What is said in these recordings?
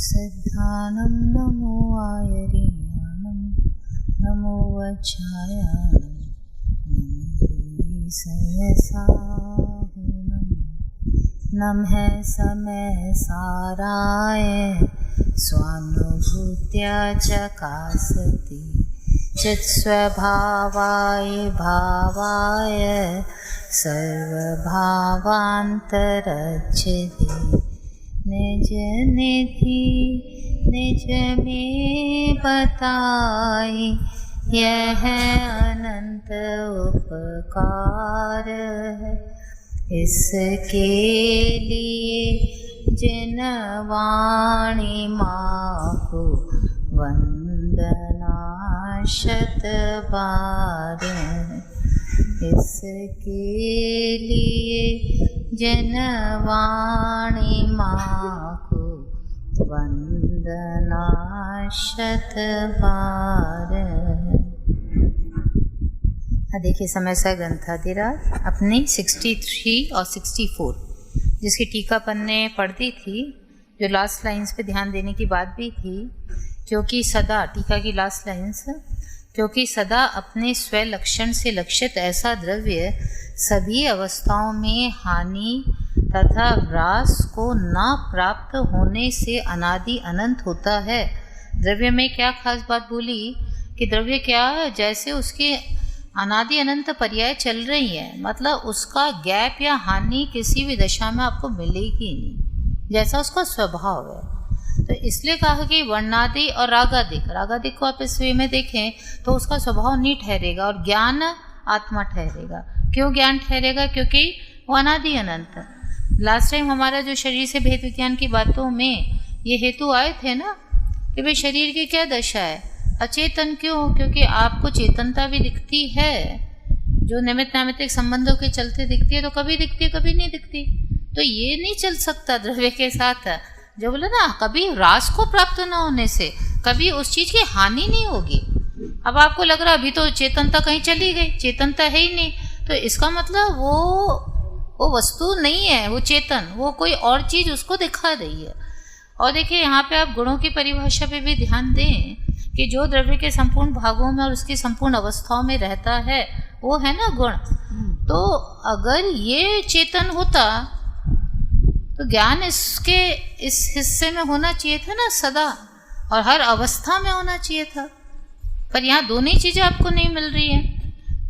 सिद्धानं नमो आयर्यानं नमो वज्रायानं नमो सहसाहुनं नमः समय साराय स्वानुभूत्या चकासति चित्स्वभावाय भावाय सर्वभावान्तरच्छिदे निज निधि निज में बताई यह अनंत उपकार है। इसके लिए जिन वाणी माँ को वंदना शत बार। इसके लिए जिन वाणी माँ को वंदना शत बार। देखिए समय सा ग्रंथाधिराज अपनी 63 और 64 जिसकी टीका पन्ने पढ़ दी थी, जो लास्ट लाइंस पे ध्यान देने की बात भी थी, क्योंकि सदा टीका की लास्ट लाइंस, क्योंकि सदा अपने स्व लक्षण से लक्षित ऐसा द्रव्य सभी अवस्थाओं में हानि तथा ह्रास को न प्राप्त होने से अनादि अनंत होता है। द्रव्य में क्या खास बात बोली कि द्रव्य क्या, जैसे उसके अनादि अनंत पर्याय चल रही है, मतलब उसका गैप या हानि किसी भी दशा में आपको मिलेगी नहीं, जैसा उसका स्वभाव है। तो इसलिए कहा कि वर्णादि और रागादिक को आप इस वे में देखें तो उसका स्वभाव नहीं ठहरेगा और ज्ञान आत्मा ठहरेगा। क्यों ज्ञान ठहरेगा? क्योंकि वो अनादि अनंत। लास्ट टाइम हमारा जो शरीर से भेद विज्ञान की बातों में ये हेतु आए थे ना कि भाई शरीर की क्या दशा है, अचेतन क्यों? क्योंकि आपको चेतनता भी दिखती है जो निमित्त नैमित्तिक संबंधों के चलते दिखती है, तो कभी दिखती है कभी नहीं दिखती। तो ये नहीं चल सकता द्रव्य के साथ, जो बोले ना कभी रास को प्राप्त न होने से कभी उस चीज की हानि नहीं होगी। अब आपको लग रहा अभी तो चेतनता कहीं चली गई, चेतनता है ही नहीं, तो इसका मतलब वो वस्तु नहीं है, वो चेतन, वो कोई और चीज उसको दिखा रही है। और देखिए यहाँ पे आप गुणों की परिभाषा पे भी ध्यान दें कि जो द्रव्य के संपूर्ण भागों में और उसकी संपूर्ण अवस्थाओं में रहता है वो है ना गुण। तो अगर ये चेतन होता तो ज्ञान इसके इस हिस्से में होना चाहिए था ना सदा, और हर अवस्था में होना चाहिए था। पर यहाँ दोनों चीजें आपको नहीं मिल रही हैं,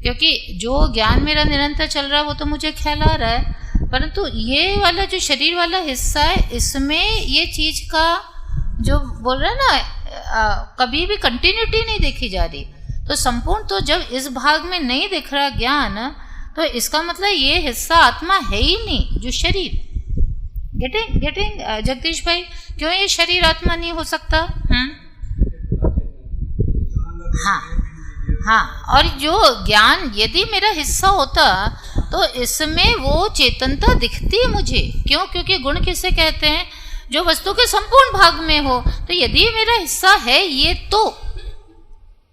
क्योंकि जो ज्ञान मेरा निरंतर चल रहा है वो तो मुझे ख्याल आ रहा है, परंतु ये वाला जो शरीर वाला हिस्सा है इसमें ये चीज का जो बोल रहा है ना कभी भी कंटिन्यूटी नहीं देखी जा रही। तो संपूर्ण तो जब इस भाग में नहीं दिख रहा ज्ञान, तो इसका मतलब ये हिस्सा आत्मा है ही नहीं, जो शरीर। गेटिंग जगदीश भाई, क्यों ये शरीर आत्मा नहीं हो सकता? हाँ, और जो ज्ञान यदि मेरा हिस्सा होता तो इसमें वो चेतनता दिखती है मुझे। क्यों? क्योंकि गुण किसे कहते हैं? जो वस्तु के संपूर्ण भाग में हो। तो यदि मेरा हिस्सा है ये, तो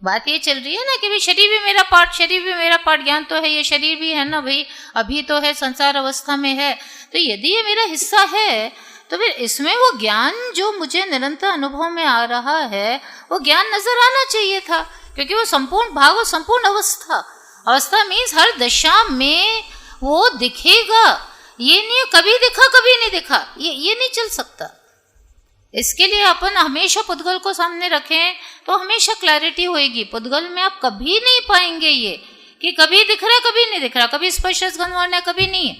बात ये चल रही है ना कि भाई शरीर भी मेरा पार्ट, शरीर भी मेरा पार्ट, ज्ञान तो है, ये शरीर भी है ना भाई, अभी तो है संसार अवस्था में है। तो यदि ये मेरा हिस्सा है तो फिर इसमें वो ज्ञान जो मुझे निरंतर अनुभव में आ रहा है वो ज्ञान नजर आना चाहिए था, क्योंकि वो संपूर्ण भाग और संपूर्ण अवस्था मीन्स हर दशा में वो दिखेगा। ये नहीं कभी दिखा कभी नहीं दिखा, ये नहीं चल सकता। इसके लिए अपन हमेशा पुद्गल को सामने रखें तो हमेशा क्लैरिटी होएगी। पुद्गल में आप कभी नहीं पाएंगे ये कि कभी दिख रहा कभी नहीं दिख रहा, कभी स्पर्श गंधवर्ण कभी नहीं,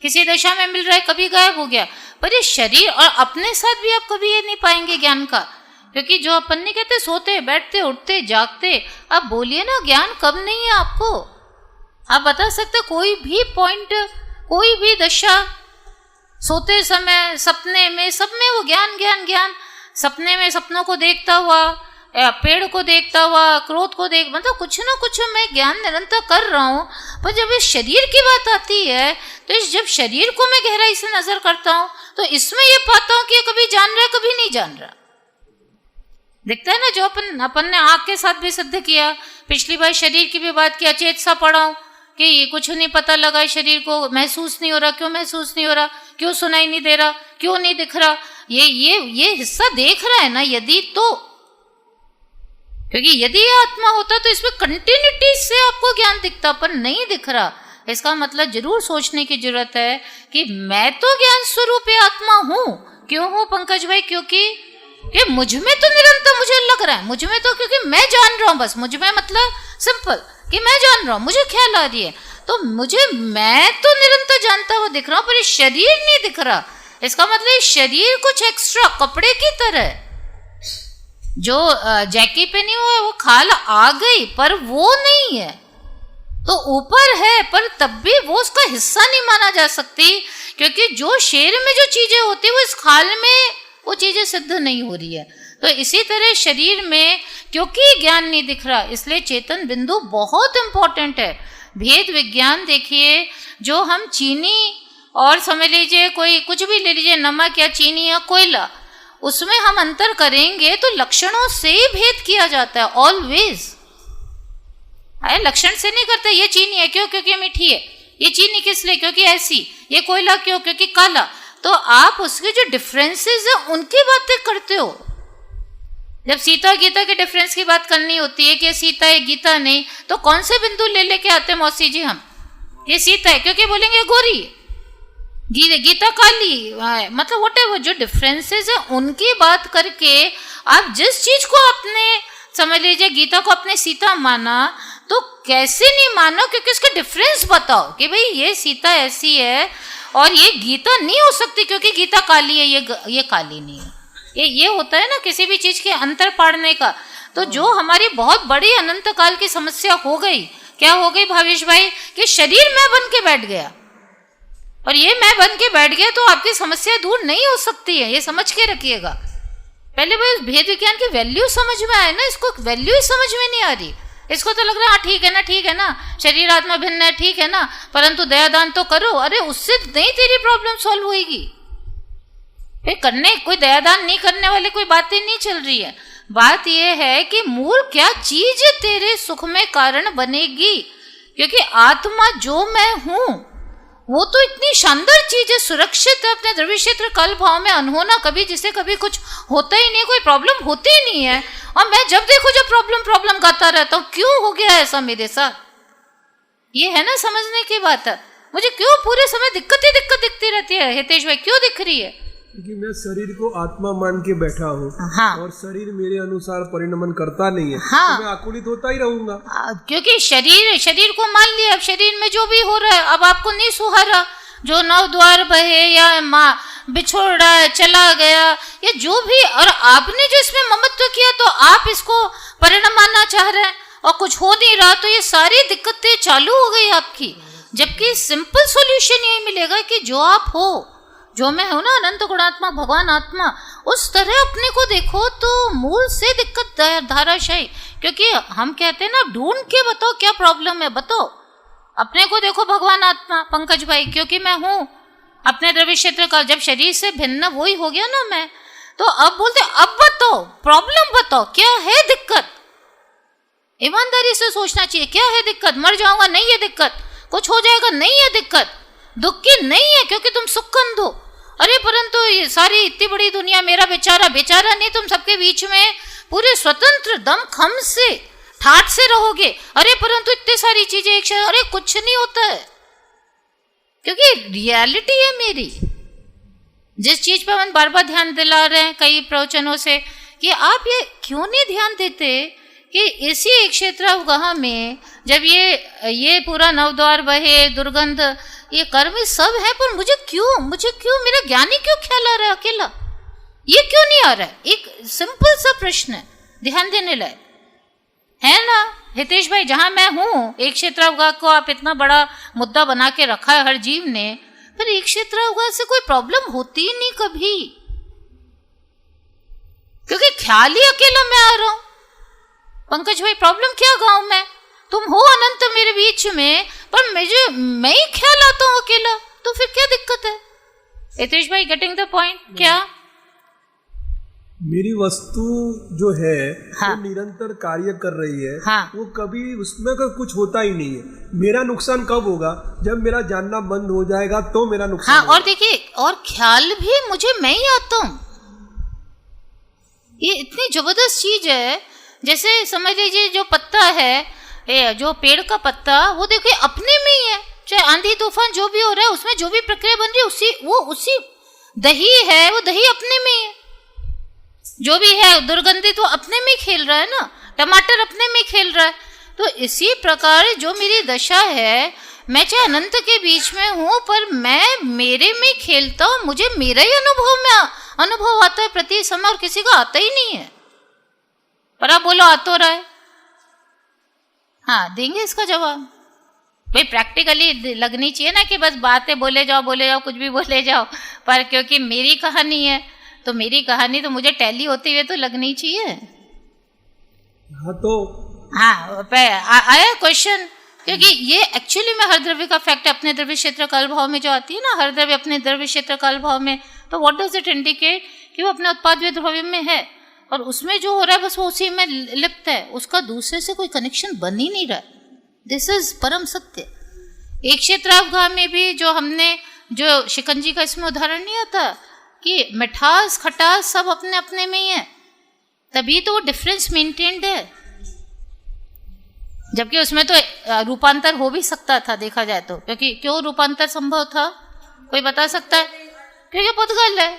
किसी दशा में मिल रहा है कभी गायब हो गया। पर ये शरीर और अपने साथ भी आप कभी ये नहीं पाएंगे ज्ञान का, क्योंकि जो अपन नहीं कहते सोते बैठते उठते जागते, आप बोलिए ना ज्ञान कब नहीं है आपको? आप बता सकते कोई भी पॉइंट, कोई भी दशा, सोते समय, सपने में, सब में वो ज्ञान ज्ञान ज्ञान। सपने में सपनों को देखता हुआ, पेड़ को देखता हुआ, क्रोध को देख, मतलब कुछ ना कुछ मैं ज्ञान निरंतर कर रहा हूँ। पर जब इस शरीर की बात आती है तो जब शरीर को मैं गहराई से नजर करता हूँ तो इसमें ये पाता हूँ कि कभी जान रहा है कभी नहीं जान रहा। दिखता है ना, जो अपन ने आँख के साथ भी सिद्ध किया, पिछली बार शरीर की भी बात की, अचेत सा पड़ा हूँ कि ये कुछ नहीं पता लगा, शरीर को महसूस नहीं हो रहा। क्यों महसूस नहीं हो रहा? क्यों सुनाई नहीं दे रहा? क्यों नहीं दिख रहा? ये हिस्सा देख रहा है ना यदि, तो क्योंकि यदि ये आत्मा होता तो इसमें कंटिन्यूटी से आपको ज्ञान दिखता, पर नहीं दिख रहा। इसका मतलब जरूर सोचने की जरूरत है कि मैं तो ज्ञान स्वरूप आत्मा हूं। क्यों हूं पंकज भाई? क्योंकि मुझ में तो निरंतर मुझे लग रहा है, मुझ में तो, क्योंकि मैं जान रहा हूं, बस मुझ में मतलब सिंपल कि मैं जान रहा हूं, मुझे ख्याल आ रही है, तो मुझे, मैं तो निरंतर जानता हुआ दिख रहा हूं, पर ये शरीर नहीं दिख रहा। इसका मतलब शरीर कुछ एक्स्ट्रा कपड़े की तरह है, जो जैकी पे नहीं हुआ है, वो खाल आ गई पर वो नहीं है, तो ऊपर है पर तब भी वो उसका हिस्सा नहीं माना जा सकती, क्योंकि जो शेर में जो चीजें होती है वो इस खाल में वो चीजें सिद्ध नहीं हो रही है। तो इसी तरह शरीर में क्योंकि ज्ञान नहीं दिख रहा, इसलिए चेतन बिंदु बहुत इंपॉर्टेंट है। भेद विज्ञान देखिए, जो हम चीनी और समझ लीजिए कोई कुछ भी ले लीजिए, नमक या चीनी या कोयला, उसमें हम अंतर करेंगे तो लक्षणों से ही भेद किया जाता है ऑलवेज। लक्षण से नहीं करते, ये चीनी है क्यों? क्योंकि मीठी है। ये चीनी किस लिए? क्योंकि ऐसी। ये कोयला क्यों? क्योंकि काला। तो आप उसके जो डिफरेंसेस है उनकी बातें करते हो। जब सीता गीता के डिफरेंस की बात करनी होती है कि सीता है गीता नहीं, तो कौन से बिंदु ले लेके आते हैं मौसी जी हम? ये सीता है क्योंकि बोलेंगे गोरी, गीता काली, मतलब व्हाटएवर जो डिफरेंसेस है उनकी बात करके आप जिस चीज को आपने समझ लीजिए गीता को अपने सीता माना, तो कैसे नहीं मानो? क्योंकि उसका डिफरेंस बताओ कि भाई ये सीता ऐसी है और ये गीता नहीं हो सकती क्योंकि गीता काली है, ये काली नहीं है। ये होता है ना किसी भी चीज के अंतर पाड़ने का। तो जो हमारी बहुत बड़ी अनंत काल की समस्या हो गई, क्या हो गई भावेश भाई? कि शरीर मैं बन के बैठ गया, और ये मैं बन के बैठ गया तो आपकी समस्या दूर नहीं हो सकती है, ये समझ के रखिएगा। पहले भाई भेद विज्ञान की वैल्यू समझ में आए ना, इसको वैल्यू ही समझ में नहीं आ रही। इसको तो लग रहा है ठीक है ना, ठीक है ना, शरीर आत्मा भिन्न है, ठीक है ना, परंतु दयादान तो करो। अरे उससे नहीं तेरी प्रॉब्लम सॉल्व होगी। करने कोई दयादान नहीं करने वाले कोई बातें नहीं चल रही है। बात यह है कि मूल क्या चीज तेरे सुख में कारण बनेगी, क्योंकि आत्मा जो मैं हूं वो तो इतनी शानदार चीज है, सुरक्षित है अपने द्रव्य क्षेत्र काल भाव में, अनहोना, कभी जिसे कभी कुछ होता ही नहीं, कोई प्रॉब्लम होती ही नहीं है। और मैं जब देखो जब प्रॉब्लम गाता रहता हूँ, क्यों हो गया ऐसा मेरे साथ? ये है ना समझने की बात है। मुझे क्यों पूरे समय दिक्कत दिखती रहती है हितेश भाई? क्यों दिख रही है? क्योंकि मैं शरीर को आत्मा मान के बैठा हूँ। हाँ। और शरीर मेरे अनुसार परिणमन करता नहीं है। हाँ। तो मैं आकुलित होता ही रहूंगा। क्योंकि शरीर को मान लिया, अब शरीर में जो भी हो रहा है अब आपको नहीं सुहारा, जो नव द्वार बहे या माँ बिछोड़ रहा है, चला गया, या जो भी, और आपने जो इसमें ममत्व किया तो आप इसको परिणमाना चाह रहे हैं और कुछ हो नहीं रहा, तो ये सारी दिक्कतें चालू हो गई आपकी। जबकि सिंपल सॉल्यूशन यही मिलेगा कि जो आप हो, जो मैं हूं ना, अनंत गुणात्मा भगवान आत्मा, उस तरह अपने को देखो तो मूल से दिक्कत धाराशायी। क्योंकि हम कहते हैं ना, ढूंढ के बताओ क्या प्रॉब्लम है, बताओ। अपने को देखो भगवान आत्मा पंकज भाई, क्योंकि मैं हूं अपने द्रव्य क्षेत्र का, जब शरीर से भिन्न वही हो गया ना मैं, तो अब बोलते अब बताओ प्रॉब्लम, बताओ क्या है दिक्कत। ईमानदारी से सोचना चाहिए, क्या है दिक्कत? मर जाऊंगा? नहीं है दिक्कत। कुछ हो जाएगा? नहीं है दिक्कत। दुख की नहीं है क्योंकि तुम सुखंद हो। अरे परंतु ये सारी इतनी बड़ी दुनिया, मेरा बेचारा नहीं, तुम सबके बीच में पूरे स्वतंत्र दम खम से ठाठ से रहोगे। अरे परंतु इतनी सारी चीजें एक साथ, अरे कुछ नहीं होता है, क्योंकि रियलिटी है मेरी। जिस चीज पर हम बार बार ध्यान दिला रहे हैं कई प्रवचनों से, कि आप ये क्यों नहीं ध्यान देते कि इसी एक क्षेत्रावगाह में जब ये पूरा नवद्वार बहे, दुर्गंध, ये कर्म सब है, पर मुझे क्यों मेरा ज्ञानी क्यों ख्याल आ रहा है अकेला? ये क्यों नहीं आ रहा है? एक सिंपल सा प्रश्न है, ध्यान देने लायक है ना हितेश भाई। जहां मैं हूं, एक क्षेत्रावगाह को आप इतना बड़ा मुद्दा बना के रखा है हर जीव ने, पर एक क्षेत्रावगाह से कोई प्रॉब्लम होती ही नहीं कभी, क्योंकि ख्याल ही अकेला मैं आ रहा हूं। पंकज भाई प्रॉब्लम क्या गांव में? तुम हो अनंत मेरे बीच में, पर मैं ही ख्याल आता हूं अकेला, तो फिर क्या दिक्कत है? हितेश भाई गेटिंग द पॉइंट? क्या मेरी वस्तु जो है, हाँ, वो निरंतर कार्य कर रही है, हाँ, वो कभी उसमें का कुछ होता ही नहीं है। मेरा नुकसान कब होगा? जब मेरा जानना बंद हो जाएगा तो मेरा नुकसान हाँ होगा। और देखिए, और ख्याल भी मुझे मैं ही आता हूँ। ये इतनी जबरदस्त चीज है। जैसे समझ लीजिए जो पत्ता है, जो पेड़ का पत्ता, वो देखिए अपने में ही है, चाहे आंधी तूफान जो भी हो रहा है उसमें जो भी प्रक्रिया बन रही है उसी दही है, वो दही अपने में ही है। जो भी है दुर्गंधित वो अपने में खेल रहा है ना, टमाटर अपने में खेल रहा है। तो इसी प्रकार जो मेरी दशा है, मैं चाहे अनंत के बीच में हूँ पर मैं मेरे में खेलता हूँ, मुझे मेरा ही अनुभव आता है प्रति समय, और किसी का आता ही नहीं है। पर आप बोलो आ तो रहा है। हाँ, देंगे इसका जवाब। भाई प्रैक्टिकली लगनी चाहिए ना कि बस बातें बोले जाओ कुछ भी बोले जाओ, पर क्योंकि मेरी कहानी है तो मेरी कहानी तो मुझे टैली होते हुए तो लगनी चाहिए। हाँ तो आया क्वेश्चन, क्योंकि ये एक्चुअली में हर द्रव्य का फैक्ट है। अपने द्रव्य क्षेत्र काल भाव में जो आती है ना, हर द्रव्य अपने द्रव्य क्षेत्र काल भाव में, तो व्हाट डज इट इंडिकेट कि वो अपने उत्पाद द्रव्य में है और उसमें जो हो रहा है बस वो उसी में लिप्त है, उसका दूसरे से कोई कनेक्शन बन ही नहीं रहा। दिस इज परम सत्य। एक क्षेत्रावघा में भी जो हमने जो शिकंजी का इसमें उदाहरण नहीं आता कि मिठास खटास सब अपने अपने में ही है, तभी तो वो डिफरेंस मेंटेन्ड है। जबकि उसमें तो रूपांतर हो भी सकता था देखा जाए तो, क्योंकि क्यों रूपांतर संभव था कोई बता सकता है? क्योंकि पुद्गल है।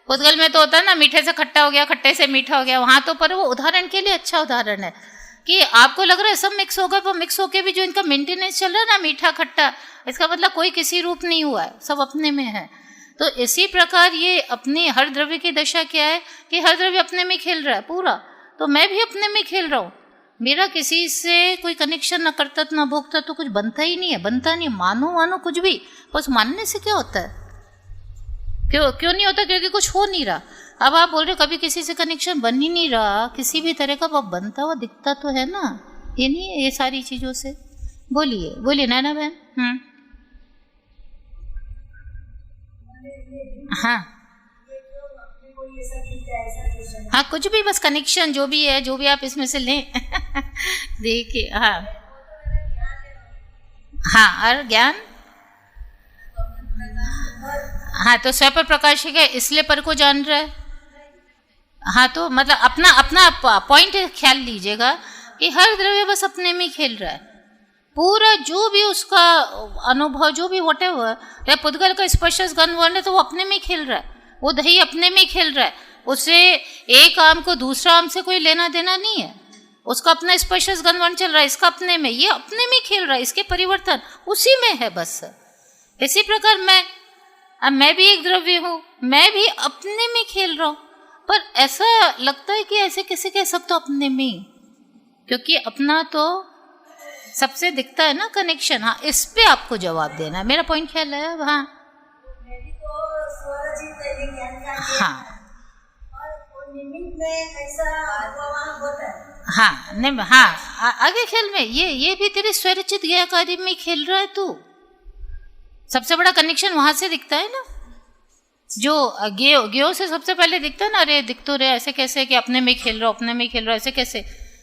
पुद्गल में तो होता है ना, मीठे से खट्टा हो गया, खट्टे से मीठा हो गया, वहां तो पर वो उदाहरण के लिए अच्छा उदाहरण है कि आपको लग रहा है सब मिक्स होगा, पर मिक्स होके भी जो इनका मेंटेनेंस चल रहा है ना मीठा खट्टा, इसका मतलब कोई किसी रूप नहीं हुआ है, सब अपने में है। तो इसी प्रकार ये अपनी हर द्रव्य की दशा क्या है कि हर द्रव्य अपने में खेल रहा है पूरा, तो मैं भी अपने में खेल रहा हूँ। मेरा किसी से कोई कनेक्शन, न कर्तव्य न भोक्ता, तो कुछ बनता ही नहीं है, बनता नहीं। मानो कुछ भी, बस मानने से क्या होता है? क्यों नहीं होता? क्योंकि कुछ हो नहीं रहा। अब आप बोल रहे कभी किसी से कनेक्शन बन ही नहीं रहा किसी भी तरह का, अब बनता हुआ दिखता तो है ना, ये नहीं है ये सारी चीजों से। बोलिए नैना बहन। हाँ कुछ भी, बस कनेक्शन जो भी है, जो भी आप इसमें से लें देखिए। हाँ और ज्ञान, हाँ तो स्व पर प्रकाश है, इसलिए पर को जान रहा है। हाँ तो मतलब अपना पॉइंट ख्याल लीजिएगा कि हर द्रव्य बस अपने में खेल रहा है पूरा, जो भी उसका अनुभव, जो भी व्हाटएवर, या पुद्गल का स्पर्श गंध वर्ण है तो वो अपने में खेल रहा है, वो दही अपने में खेल रहा है, उससे एक आम को दूसरा आम से कोई लेना देना नहीं है, उसका अपना स्पर्श गंध वर्ण चल रहा है, इसका अपने में, ये अपने में खेल रहा है, इसके परिवर्तन उसी में है बस। इसी प्रकार मैं भी एक द्रव्य हूँ, मैं भी अपने में खेल रहा हूँ, पर ऐसा लगता है कि ऐसे किसी के सब तो अपने में ही, क्योंकि अपना तो सबसे दिखता है ना कनेक्शन। हाँ इस पे आपको जवाब देना है, मेरा पॉइंट ख्याल है। हाँ आगे खेल में ये भी तेरे स्वरचित ज्ञाकारी में खेल रहा है तू, सबसे बड़ा कनेक्शन वहां से दिखता है ना, जो ज्ञो से सबसे पहले दिखता है ना, अरे दिख तो रहे ऐसे कैसे कि अपने में खेल रहा ऐसे कैसे।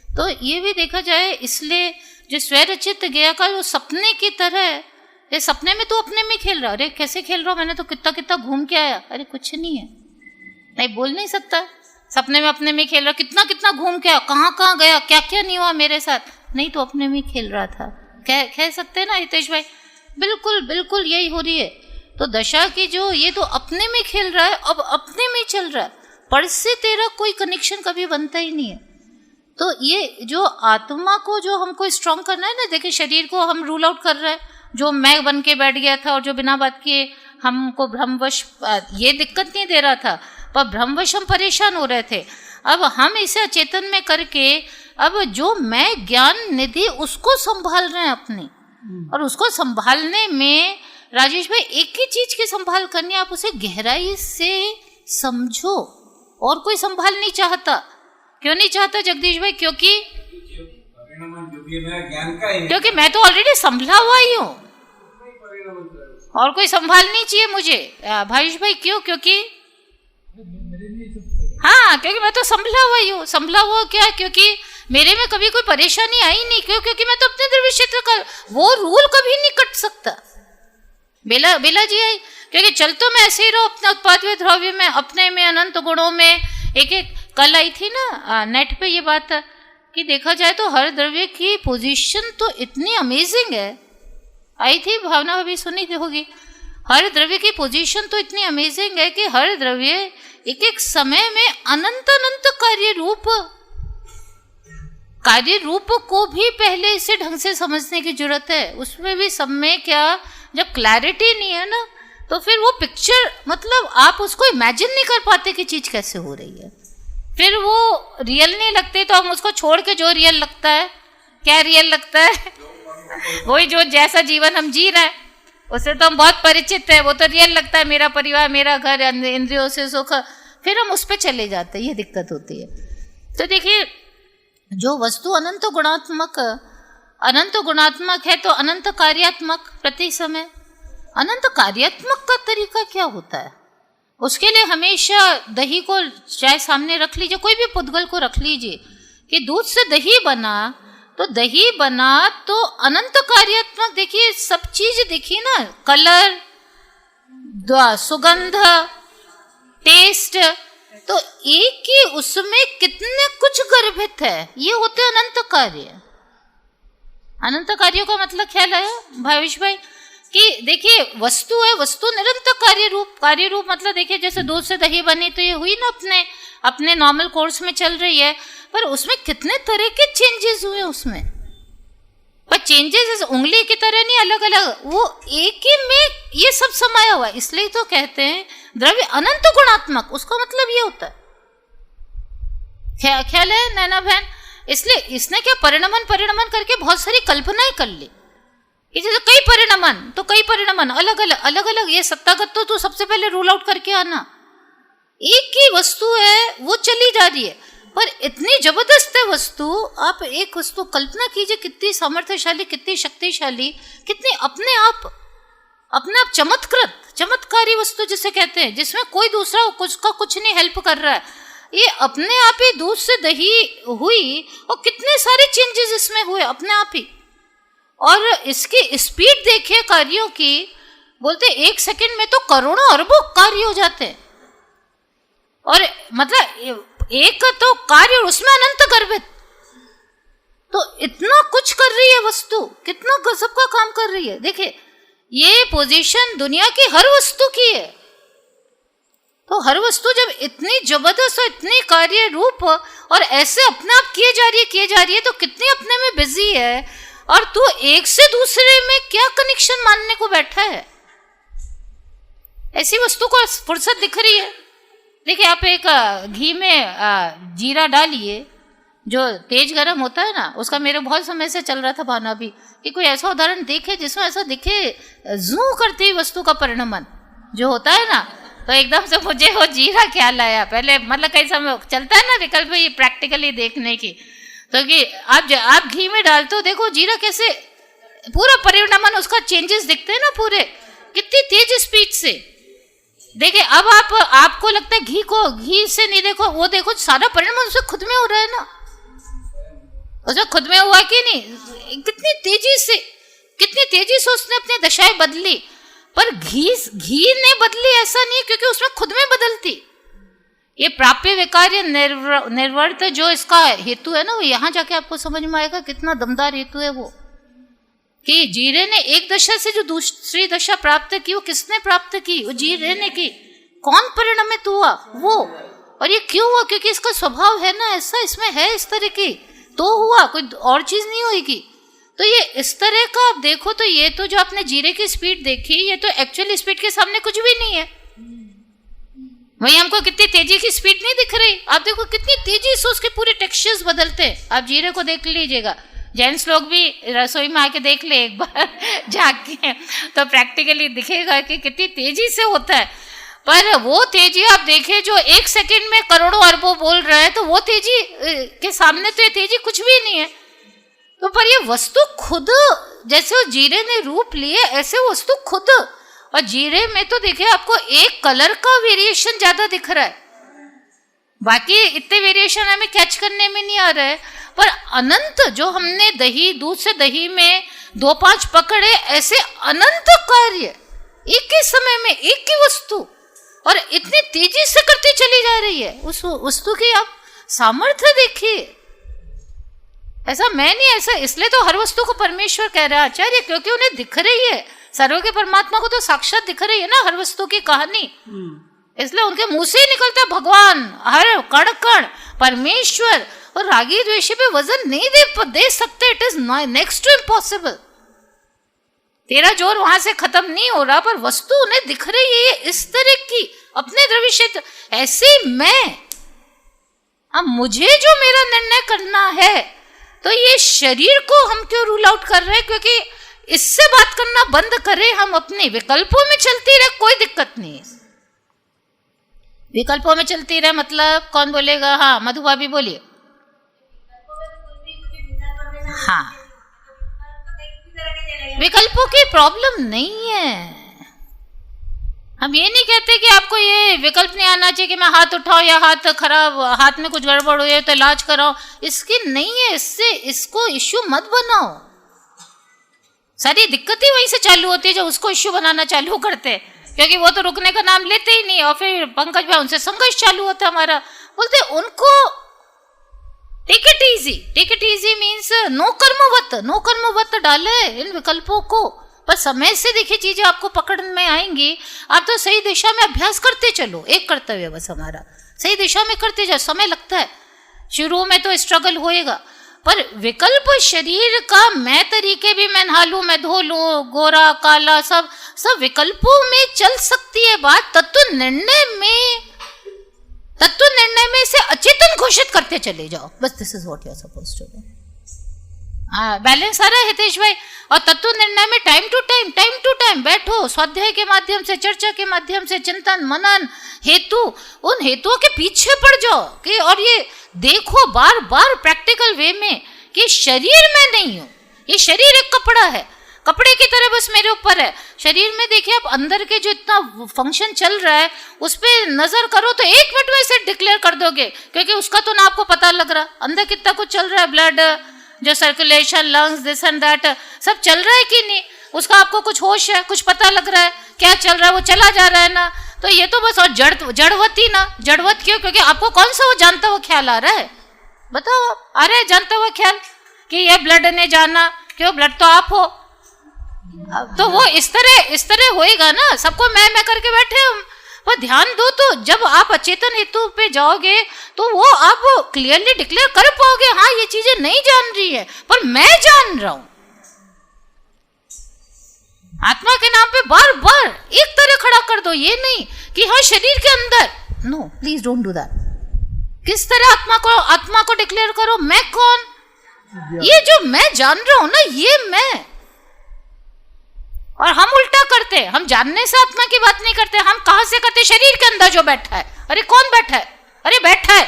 तो ये भी देखा जाए, इसलिए जो स्वरचित ज्ञाकार वो सपने की तरह है, ये सपने में तो अपने में खेल रहा, अरे कैसे खेल रहा हूँ, मैंने तो कितना घूम के आया, अरे कुछ नहीं है, नहीं बोल नहीं सकता, सपने में अपने में खेल रहा, कितना घूम के आया, कहाँ गया, क्या नहीं हुआ मेरे साथ, नहीं तो अपने में खेल रहा था, कह सकते हैं ना हितेश भाई? बिल्कुल यही हो रही है। तो दशा की जो ये तो अपने में खेल रहा है, अब अपने में चल रहा है, पर से तेरा कोई कनेक्शन कभी बनता ही नहीं है। तो ये जो आत्मा को जो हमको स्ट्रॉन्ग करना है ना, देखिए शरीर को हम रूल आउट कर रहे हैं, जो मैं बन के बैठ गया था और जो बिना बात किए हमको भ्रमवश ये दिक्कत नहीं दे रहा था, पर भ्रमवश हम परेशान हो रहे थे। अब हम इसे अचेतन में करके अब जो मैं ज्ञान निधि उसको संभाल रहे हैं अपनी, और उसको संभालने में राजेश भाई एक ही चीज की संभाल करनी है, आप उसे गहराई से समझो, और कोई संभाल नहीं चाहता। क्यों नहीं चाहता जगदीश भाई? क्योंकि क्योंकि मैं तो ऑलरेडी संभला हुआ ही हूँ, और कोई संभाल नहीं चाहिए मुझे। भावेश भाई क्यों? क्योंकि क्योंकि मैं तो संभला हुआ ही हूँ। संभला हुआ क्या? क्योंकि मेरे में कभी कोई परेशानी आई नहीं। क्योंकि मैं तो अपने द्रव्य क्षेत्र का वो रूल कभी नहीं कट सकता। बेला जी आई, क्योंकि चल तो मैं ऐसे ही रहो अपने उत्पाद द्रव्य में, अपने में अनंत गुणों में, एक एक कल आई थी ना नेट पे ये बात कि देखा जाए तो हर द्रव्य की पोजीशन तो इतनी अमेजिंग है, आई थी भावना, अभी सुनी होगी। हर द्रव्य की पोजीशन तो इतनी अमेजिंग है कि हर द्रव्य एक एक समय में अनंत अनंत कार्य रूप को भी पहले इसे ढंग से समझने की जरूरत है। उसमें भी सब में क्या, जब क्लैरिटी नहीं है ना तो फिर वो पिक्चर, मतलब आप उसको इमेजिन नहीं कर पाते कि चीज कैसे हो रही है, फिर वो रियल नहीं लगते। तो हम उसको छोड़ के जो रियल लगता है, क्या रियल लगता है वही जो जैसा जीवन हम जी रहे हैं उससे तो हम बहुत परिचित है, वो तो रियल लगता है, मेरा परिवार, मेरा घर, इंद्रियों से सुख, फिर हम उस पर चले जाते हैं, ये दिक्कत होती है। तो देखिए, जो वस्तु अनंत गुणात्मक है तो अनंत कार्यात्मक प्रति समय। अनंत कार्यात्मक का तरीका क्या होता है? उसके लिए हमेशा दही को चाहे सामने रख लीजिए, कोई भी पुद्गल को रख लीजिए कि दूध से दही बना तो अनंत कार्यात्मक। देखिए सब चीज देखिए ना, कलर, सुगंध, टेस्ट, तो एक ही उसमें कितने कुछ गर्भित है, ये होते अनंत कार्य। अनंत कार्यों का मतलब ख्याल है भावेश भाई कि देखिए वस्तु है, वस्तु निरंतर कार्य रूप मतलब देखिए जैसे दूध से दही बनी तो ये हुई ना, अपने नॉर्मल कोर्स में चल रही है, पर उसमें कितने तरह के चेंजेस हुए उसमें, पर चेंजेस उंगली की तरह नहीं, अलग अलग, वो एक ही में ये सब समाया हुआ है। इसलिए तो कहते हैं द्रव्य अनंत गुणात्मक, उसका मतलब ये होता है। ख्याल है नैना बहन? इसलिए इसने क्या परिणमन करके बहुत सारी कल्पनाएं कर ली कि जैसे कई परिणमन अलग अलग, ये सत्तागत तो सबसे पहले रूल आउट करके आना। एक ही वस्तु है वो चली जा रही है, पर इतनी जबरदस्त है वस्तु, आप एक वस्तु कल्पना कीजिए कितनी सामर्थ्यशाली, कितनी शक्तिशाली, कितनी अपने आप चमत्कारी वस्तु जिसे कहते हैं, जिसमें कोई दूसरा कुछ नहीं हेल्प कर रहा है, ये अपने आप ही दूध से दही हुई और कितने सारे चेंजेस इसमें हुए अपने आप ही। और इसकी स्पीड देखिए कार्यों की, बोलते एक सेकंड में तो करोड़ों अरबों कार्य हो जाते हैं, और मतलब एक तो कार्य और उसमें अनंत गर्भित, तो इतना कुछ कर रही है वस्तु, कितना गजब का काम कर रही है। देखिए ये पोजीशन दुनिया की हर वस्तु की है, तो हर वस्तु जब इतनी जबरदस्त और इतनी कार्य रूप और ऐसे अपने आप किए जा रही है तो कितनी अपने में बिजी है, और तू एक से दूसरे में क्या कनेक्शन मानने को बैठा है। ऐसी वस्तु को फुर्सत दिख रही है। देखिए आप एक घी में जीरा डालिए, जो तेज गरम होता है ना, उसका मेरे बहुत समय से चल रहा था भावना भी कि कोई ऐसा उदाहरण देखे जिसमें ऐसा दिखे जू करती हुई वस्तु का परिणमन जो होता है ना, तो एकदम से मुझे वो जीरा ख्याल आया। पहले मतलब कई समय चलता है ना विकल्प ये प्रैक्टिकली देखने की, तो कि आप घी में डालते हो, देखो जीरा कैसे पूरा परिणमन उसका चेंजेस दिखते हैं ना पूरे, कितनी तेज स्पीड से। देखिए अब आपको लगता है घी से नहीं, देखो वो देखो सारा परिणमन उससे खुद में हो रहा है ना, उसमें खुद में हुआ कि नहीं, कितनी तेजी से उसने अपनी दशाएं बदली। पर घी ने बदली ऐसा नहीं, क्योंकि उसमें खुद में बदलती। ये प्राप्य विकार्य निर्वर्त जो इसका हेतु है ना, वो यहाँ जाके आपको समझ में आएगा कितना दमदार हेतु है वो, कि जीरे ने एक दशा से जो दूसरी दशा प्राप्त की, वो किसने प्राप्त की? वो जीरे ने की। कौन परिणमित हुआ? वो। और ये क्यों हुआ? क्योंकि इसका स्वभाव है ना ऐसा, इसमें है इस तरह की, तो हुआ, कोई और चीज नहीं होगी। तो ये इस तरह का आप देखो, तो ये तो जो आपने जीरे की स्पीड देखी, ये तो एक्चुअल स्पीड के सामने कुछ भी नहीं है। वही हमको कितनी तेजी की स्पीड नहीं दिख रही, आप देखो कितनी तेजी से उसके पूरे टेक्सचर्स बदलते हैं। आप जीरे को देख लीजिएगा, जेंट्स लोग भी रसोई में आके देख ले एक बार जाके, तो प्रैक्टिकली दिखेगा कि कितनी तेजी से होता है। पर वो तेजी आप देखें जो एक सेकंड में करोड़ों अरबों बोल रहा है, तो वो तेजी के सामने तो ये तेजी कुछ भी नहीं है। तो पर ये वस्तु खुद, जैसे वो जीरे ने रूप लिए, ऐसे वस्तु खुद, और जीरे में तो देखिए आपको एक कलर का वेरिएशन ज्यादा दिख रहा है, बाकी इतने वेरिएशन हमें कैच करने में नहीं आ रहा है। पर अनंत जो हमने दूध से दही में 2-5 पकड़े, ऐसे अनंत कार्य एक ही समय में एक ही वस्तु और इतनी तेजी से करती चली जा रही है। उस वस्तु की आप सामर्थ्य देखिए। ऐसा मैं नहीं, ऐसा इसलिए तो हर वस्तु को परमेश्वर कह रहा है आचार्य, क्योंकि उन्हें दिख रही है, सर्व के परमात्मा को तो साक्षात दिख रही है ना हर वस्तु की कहानी, इसलिए उनके मुंह से ही निकलता है भगवान, हर कण कण परमेश्वर। और रागी द्वेषी पे वजन नहीं दे सकते, it is next to impossible. तेरा जोर वहां से खत्म नहीं हो रहा, पर वस्तु उन्हें दिख रही है इस तरह की अपने द्रव्य क्षेत्र। ऐसे मैं, अब मुझे जो मेरा निर्णय करना है, तो ये शरीर को हम क्यों रूल आउट कर रहे हैं? क्योंकि इससे बात करना बंद करें, हम अपने विकल्पों में चलती रहे, कोई दिक्कत नहीं है। विकल्पों में चलती रहे मतलब कौन बोलेगा? हाँ मधु भाभी बोलिए। हाँ, विकल्पों की प्रॉब्लम नहीं है। हम ये नहीं कहते कि आपको ये विकल्प नहीं आना चाहिए कि मैं हाथ उठाऊं या हाथ खराब, हाथ में कुछ गड़बड़ हुई है तो इलाज कराओ, इसकी नहीं है। इससे इसको इश्यू मत बनाओ। सारी दिक्कतें वहीं से चालू होती है जब उसको इश्यू बनाना चालू करते हैं, क्योंकि वो तो रुकने का नाम लेते ही नहीं। और फिर पंकज भाई उनसे संघर्ष चालू होता है हमारा, बोलते उनको take it easy. Take it easy means no कर्मवत डाले इन विकल्पों को। पर समय से देखिए चीजें आपको पकड़ में आएंगी। आप तो सही दिशा में अभ्यास करते चलो, एक कर्तव्य बस हमारा, सही दिशा में करते जाओ। समय लगता है, शुरू में तो स्ट्रगल होएगा, पर विकल्प शरीर का मैं तरीके भी मैं नहा लूं, मैं धो लूं, गोरा काला सब विकल्पों में चल सकती है बात। तत्व निर्णय में से अचेतन घोषित करते चले जाओ, बस this is what you are supposed to do. Balance आ रहा है हितेश भाई? और तत्व निर्णय में टाइम टू टाइम बैठो, स्वाध्याय के माध्यम से, चर्चा के माध्यम से, चिंतन मनन हेतु, उन हेतुओं के पीछे पड़ जाओ कि और ये देखो बार बार प्रैक्टिकल वे में कि शरीर में नहीं हूं, ये शरीर एक कपड़ा है, कपड़े की तरह बस मेरे ऊपर है। शरीर में देखिए आप अंदर के जो इतना फंक्शन चल रहा है उस पर नजर करो तो 1 मिनट में से डिक्लेयर कर दोगे, क्योंकि उसका तो ना आपको पता लग रहा अंदर कितना कुछ चल रहा है, ब्लड जो circulation, lungs, this and that सब चल रहा है कि नहीं, उसका आपको कुछ होश है, कुछ पता लग रहा है क्या चल रहा है, वो चला जा रहा है ना। तो ये तो बस, और जड़वत क्यों? क्योंकि आपको कौन सा वो जानता हुआ ख्याल आ रहा है? बताओ, आ रहा है जानता हुआ ख्याल कि ये ब्लड ने जाना? क्यों, ब्लड तो आप हो। तो वो इस तरह होएगा ना, सबको मैं करके बैठे हम। पर ध्यान दो, तो जब आप अचेतन हेतु पे जाओगे तो वो आप क्लियरली डिक्लेयर कर पाओगे, हाँ ये चीजें नहीं जान रही है पर मैं जान रहा हूं। आत्मा के नाम पे बार बार एक तरह खड़ा कर दो, ये नहीं कि हाँ शरीर के अंदर, no please don't do that. किस तरह आत्मा को डिक्लेयर करो, मैं कौन? ये जो मैं जान रहा हूं ना, ये मैं। और हम उल्टा करते, हम जानने से आत्मा की बात नहीं करते, हम कहां से करते? शरीर के अंदर जो बैठा है। अरे कौन बैठा है? अरे बैठा है,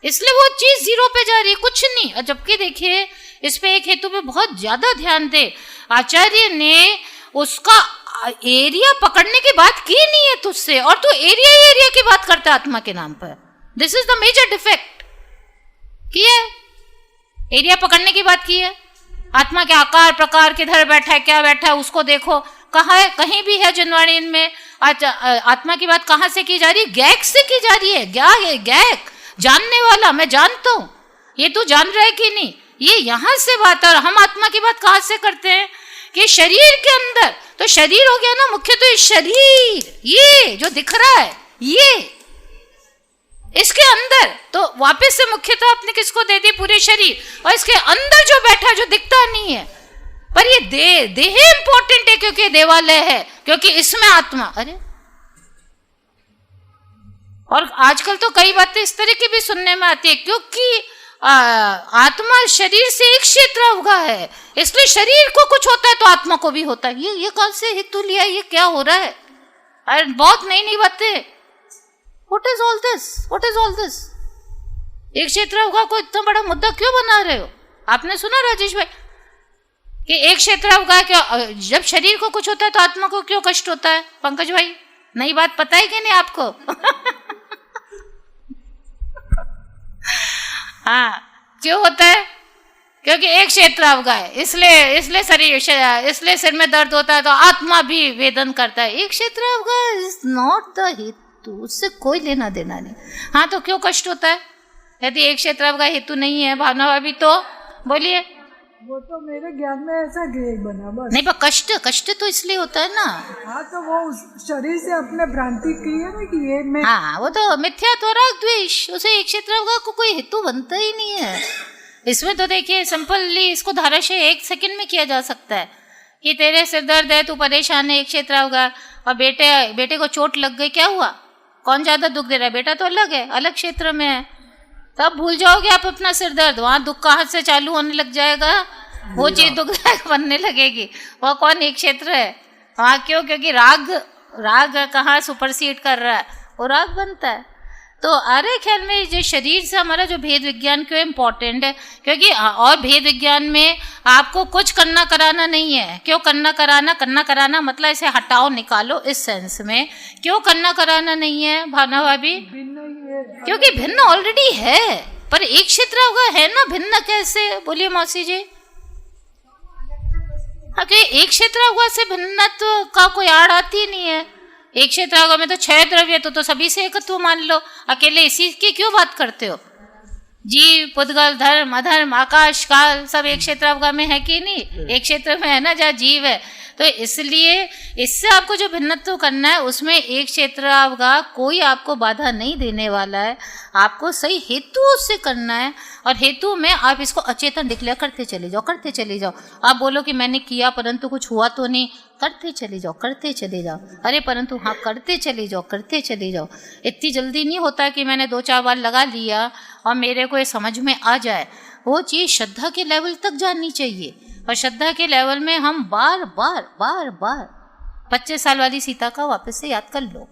इसलिए वो चीज जीरो पे जा रही है, कुछ नहीं। और जबकि देखिए इस पे एक हेतु पे बहुत ज्यादा ध्यान दे, आचार्य ने उसका एरिया पकड़ने की बात की नहीं है तुझसे, और तू एरिया की बात करता है आत्मा के नाम पर। This is the major defect. की है एरिया पकड़ने की बात की है, आत्मा के आकार प्रकार किधर बैठा है, क्या बैठा है, उसको देखो कहाँ है, कहीं भी है जिनवाणी में आत्मा की बात कहाँ से की जा रही है? गैक से की जा रही है। क्या है गैक? जानने वाला, मैं जानता हूं, ये तू जान रहा है कि नहीं, ये यहां से बात। और हम आत्मा की बात कहां से करते हैं कि शरीर के अंदर, तो शरीर हो गया ना मुख्य, तो शरीर ये जो दिख रहा है ये इसके अंदर, तो वापस से मुख्यता आपने किसको दे दी? पूरे शरीर। और इसके अंदर जो बैठा जो दिखता नहीं है, पर ये देह इंपॉर्टेंट है क्योंकि देवालय है, क्योंकि इसमें आत्मा। अरे और आजकल तो कई बातें इस तरह की भी सुनने में आती है, क्योंकि आत्मा शरीर से एक क्षेत्र अवगा है, इसलिए शरीर को कुछ होता है तो आत्मा को भी होता है। ये कौन से हेतु लिया, ये क्या हो रहा है? अरे बहुत नई बातें। What is all this? एक क्षेत्र अवगा को इतना बड़ा मुद्दा क्यों बना रहे हो? आपने सुना राजेश भाई कि एक क्षेत्र अवगा क्या, जब शरीर को कुछ होता है तो आत्मा को क्यों कष्ट होता है? पंकज भाई नई बात पता है कि नहीं आपको? हाँ, क्यों होता है? क्योंकि एक क्षेत्र अवगा है, इसलिए सिर में दर्द होता है तो आत्मा भी वेदन करता है। एक क्षेत्र अवगा इज नॉट द हेतु, उससे कोई लेना देना नहीं। हाँ, तो क्यों कष्ट होता है? यदि एक क्षेत्र का हेतु नहीं है भावना भाभी, तो बोलिए। वो तो मेरे ज्ञान में ऐसा बना बस। नहीं, पर कष्ट कष्ट तो इसलिए होता है ना। हाँ, तो वो उस शरीर से अपने भ्रांति की है ना कि ये मैं। हाँ, वो तो मिथ्यात्व राग द्वेष, उसे एक क्षेत्र का कोई हेतु बनता ही नहीं है। इसमें तो देखिए सिंपली इसको धाराशय 1 सेकंड में किया जा सकता है कि तेरे सिर दर्द है, तू परेशान है, एक क्षेत्र होगा, और बेटे को चोट लग गई, क्या हुआ, कौन ज्यादा दुख दे रहा है, बेटा तो अलग है, अलग क्षेत्र में है, तब भूल जाओगे आप अपना सिर दर्द, वहां दुख कहाँ से चालू होने लग जाएगा, वो चीज दुखदायक बनने लगेगी। वह कौन एक क्षेत्र है वहाँ, क्यों, क्योंकि राग कहाँ सुपरसीड कर रहा है, वो राग बनता है। तो आ रहे ख्याल में जो शरीर से हमारा जो भेद विज्ञान क्यों इम्पोर्टेंट है, क्योंकि और भेद विज्ञान में आपको कुछ करना कराना नहीं है। क्यों करना कराना मतलब इसे हटाओ निकालो, इस सेंस में क्यों करना कराना नहीं है भावना भाभी, क्योंकि भिन्न ऑलरेडी है, पर एक क्षेत्र होगा है ना, भिन्न कैसे, बोलिए मौसी जी। हाँ, एक क्षेत्र होगा से भिन्नत्व का कोई आड़ आती नहीं है। एक क्षेत्र में तो 6 द्रव्य तो सभी से एकत्व मान लो, अकेले इसी की क्यों बात करते हो। जीव, पुद्गल, धर्म, अधर्म, आकाश, काल सब एक क्षेत्र में है कि नहीं, एक क्षेत्र में है ना जहाँ जीव है। तो इसलिए इससे आपको जो भिन्नत्व करना है उसमें एक क्षेत्र का कोई आपको बाधा नहीं देने वाला है, आपको सही हेतु से करना है। और हेतु में आप इसको अचेतन डिक्लेयर करते चले जाओ। आप बोलो कि मैंने किया परंतु कुछ हुआ तो नहीं, करते चले जाओ। अरे परंतु हाँ, करते चले जाओ। इतनी जल्दी नहीं होता कि मैंने 2-4 बार लगा लिया और मेरे को ये समझ में आ जाए। वो चीज़ श्रद्धा के लेवल तक जाननी चाहिए, और श्रद्धा के लेवल में हम बार बार 25 साल वाली सीता का वापस से याद कर लो,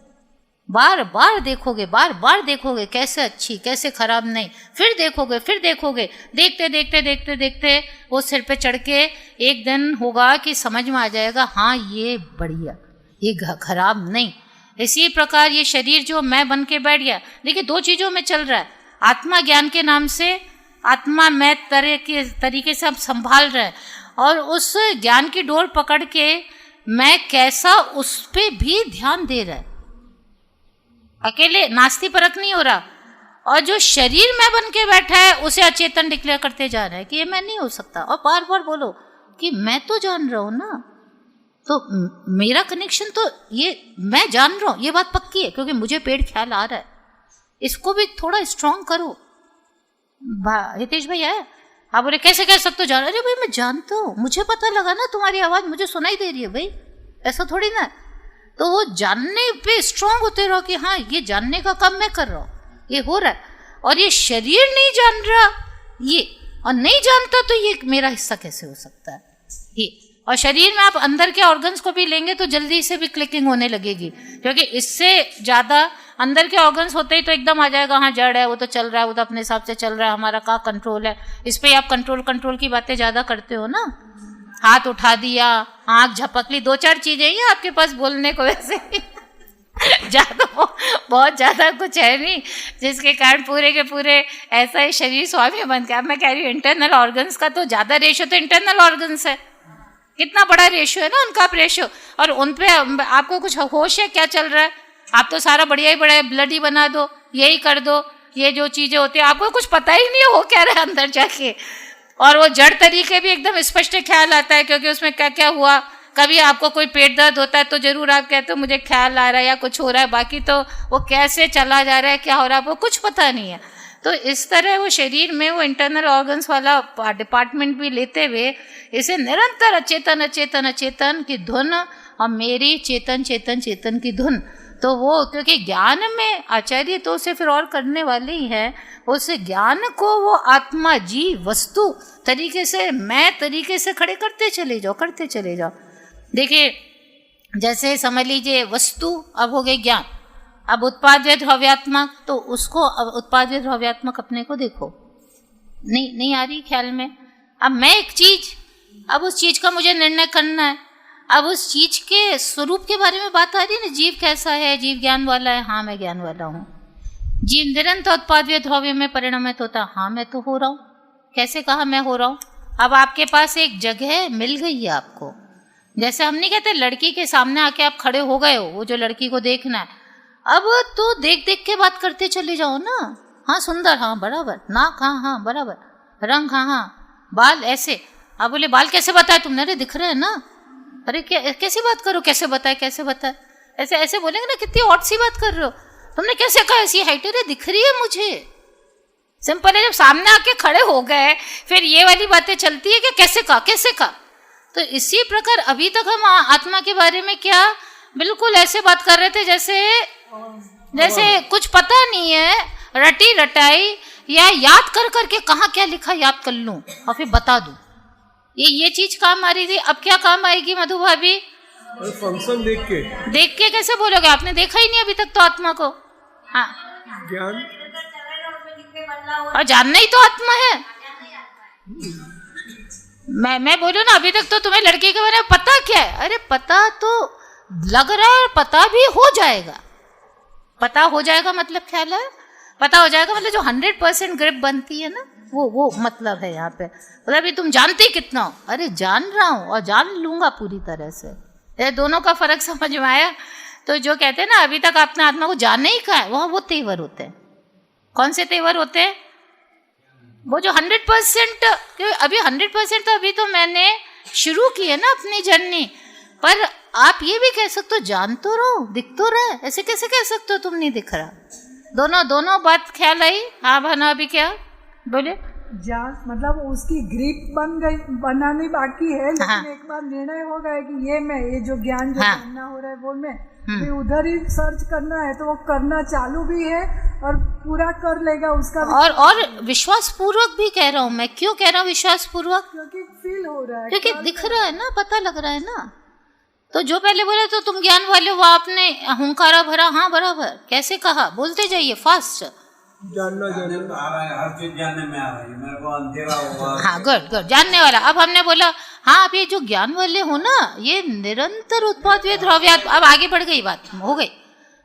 बार बार देखोगे कैसे अच्छी कैसे खराब नहीं, फिर देखोगे, देखते वो सिर पे चढ़ के एक दिन होगा कि समझ में आ जाएगा, हाँ ये बढ़िया, ये खराब नहीं। इसी प्रकार ये शरीर जो मैं बन के बैठ गया, देखिए 2 चीज़ों में चल रहा है, आत्मा ज्ञान के नाम से आत्मा मैं तरीके से अब संभाल रहे हैं, और उस ज्ञान की डोर पकड़ के मैं कैसा उस पे भी ध्यान दे रहा है, अकेले नास्ति परक नहीं हो रहा। और जो शरीर में बन के बैठा है उसे अचेतन डिक्लेयर करते जा रहा है कि ये मैं नहीं हो सकता, और बार बार बोलो कि मैं तो जान रहा हूँ ना, तो मेरा कनेक्शन तो ये मैं जान रहा हूँ, ये बात पक्की है, क्योंकि मुझे पेड़ ख्याल आ रहा है, इसको भी थोड़ा स्ट्रॉन्ग करो। हितेश भाई है, आप बोले कैसे कह सकते हो जान, अरे भाई मैं जानता हूँ, मुझे पता लगा ना, तुम्हारी आवाज़ मुझे सुनाई दे रही है भाई, ऐसा थोड़ी ना। तो वो जानने पे स्ट्रांग होते रहो कि हाँ ये जानने का काम मैं कर रहा हूँ, ये हो रहा है, और ये शरीर नहीं जान रहा ये, और नहीं जानता तो ये मेरा हिस्सा कैसे हो सकता है ये। और शरीर में आप अंदर के ऑर्गन्स को भी लेंगे तो जल्दी से भी क्लिकिंग होने लगेगी, क्योंकि इससे ज़्यादा अंदर के ऑर्गन्स होते ही तो एकदम आ जाएगा, हाँ जड़ है, वो तो चल रहा है, वो तो अपने हिसाब से चल रहा है, हमारा क्या कंट्रोल है इस पर। आप कंट्रोल की बातें ज़्यादा करते हो ना, हाथ उठा दिया, आँख झपक ली, 2-4 चीज़ें ही आपके पास बोलने को, वैसे ज़्यादा बहुत ज़्यादा कुछ है नहीं जिसके कारण पूरे के पूरे ऐसा ही शरीर स्वामी बन के। अब मैं कह रही हूँ इंटरनल ऑर्गन्स का तो ज़्यादा रेशो तो इंटरनल ऑर्गन्स है, कितना बड़ा रेशो है ना उनका रेशो, और उन पे आपको कुछ होश है क्या चल रहा है, आप तो सारा बढ़िया ब्लड ही बना दो, यही कर दो, ये जो चीज़ें होती है आपको कुछ पता ही नहीं हो क्या रहा है अंदर जाके। और वो जड़ तरीके भी एकदम स्पष्ट ख्याल आता है, क्योंकि उसमें क्या क्या हुआ, कभी आपको कोई पेट दर्द होता है तो जरूर आप कहते हो मुझे ख्याल आ रहा है या कुछ हो रहा है, बाकी तो वो कैसे चला जा रहा है क्या हो रहा है वो कुछ पता नहीं है। तो इस तरह वो शरीर में वो इंटरनल ऑर्गन्स वाला डिपार्टमेंट भी लेते हुए इसे निरंतर अचेतन की धुन, और मेरी चेतन की धुन। तो वो क्योंकि ज्ञान में आचार्य तो उसे फिर और करने वाले ही हैं, उस ज्ञान को वो आत्मा जीव वस्तु तरीके से मैं तरीके से खड़े करते चले जाओ। देखिए जैसे समझ लीजिए वस्तु अब हो गई ज्ञान, अब उत्पाद व द्रव्यात्मक, तो उसको अब उत्पाद व द्रव्यात्मक अपने को देखो, नहीं आ रही ख्याल में। अब मैं एक चीज, अब उस चीज का मुझे निर्णय करना है, अब उस चीज के स्वरूप के बारे में बात आ रही है ना, जीव कैसा है, जीव ज्ञान वाला है, हाँ मैं ज्ञान वाला हूँ। जीव निरंतर उत्पाद व द्रव्य में परिणमित होता, हाँ मैं तो हो रहा हूँ। कैसे कहा मैं हो रहा हूँ? अब आपके पास एक जगह मिल गई है आपको, जैसे हम नहीं कहते लड़की के सामने आके आप खड़े हो गए हो, वो जो लड़की को देखना है, अब तो देख के बात करते चले जाओ ना, हाँ सुंदर, हाँ बराबर, नाक हाँ हाँ बराबर, रंग हाँ हाँ, बाल ऐसे। आप बोले बाल कैसे बताए तुमने? अरे दिख रहे हैं ना। अरे क्या कैसी बात करो, कैसे बताए कैसे बताए, ऐसे ऐसे बोलेंगे ना, कितनी ऑड सी बात कर रहे हो तुमने, कैसे कहा ऐसी हाइट? अरे दिख रही है मुझे। सिंपल है, जब सामने आके खड़े हो गए फिर ये वाली बातें चलती है कि कैसे कहा कैसे कहा। तो इसी प्रकार अभी तक हम आत्मा के बारे में क्या बिल्कुल ऐसे बात कर रहे थे जैसे कुछ पता नहीं है, रटी रटाई या याद कर करके कहाँ क्या लिखा याद कर लूं और फिर बता दूं। ये चीज काम आ रही थी, अब क्या काम आएगी मधु भाभी? फंक्शन देख के कैसे बोलोगे? आपने देखा ही नहीं अभी तक तो आत्मा को। हाँ, ज्ञान और जानना ही तो आत्मा है। मैं बोलूं ना, अभी तक तो तुम्हें लड़की के बारे में पता क्या है? अरे पता तो लग रहा है, पता भी हो जाएगा। पता हो जाएगा मतलब ख्याल है, पता हो जाएगा मतलब जो 100% ग्रिप बनती है ना, वो मतलब है यहाँ पे। मतलब अभी तुम जानते कितना हो? अरे जान रहा हूँ और जान लूंगा पूरी तरह से। ये दोनों का फर्क समझ में आया? तो जो कहते हैं ना अभी तक अपने आत्मा को जानने ही का है, वो तेवर होते हैं। कौन से तेवर होते हैं? वो जो 100%, अभी 100% तो अभी तो मैंने शुरू की है ना अपनी जर्नी। पर आप ये भी कह सकते हो जान तो रहो, दिख तो रहा है, ऐसे कैसे कह सकते हो तुम नहीं दिख रहा? दोनों बात ख्याल आई? हाँ भाना, अभी क्या बोले? जान मतलब उसकी ग्रिप बनानी बाकी है, लेकिन हाँ। एक बार निर्णय हो गया कि ये जो ज्ञान जो हाँ। जानना हो रहा है वो मैं भी उधर ही सर्च करना है, तो वो करना चालू भी है और पूरा कर लेगा उसका भी। और विश्वास पूर्वक भी कह रहा हूँ मैं। क्यों कह रहा हूँ विश्वास पूर्वक? क्योंकि फील हो रहा है, क्योंकि दिख रहा है ना, पता लग रहा है ना। तो जो पहले बोले तो तुम ज्ञान वाले हो, आपने हुंकारा भरा, हाँ बराबर, कैसे कहा? बोलते जाइए फास्ट। जानना आ रहा है, हर चीज जानने में आ रही है, मेरे को अंधेरा हुआ। हाँ गुड, जानने वाला। अब हमने बोला हाँ, अब ये जो ज्ञान वाले हो ना, ये निरंतर उत्पाद वे द्रव्यात्। अब आगे बढ़ गई बात, हो गई।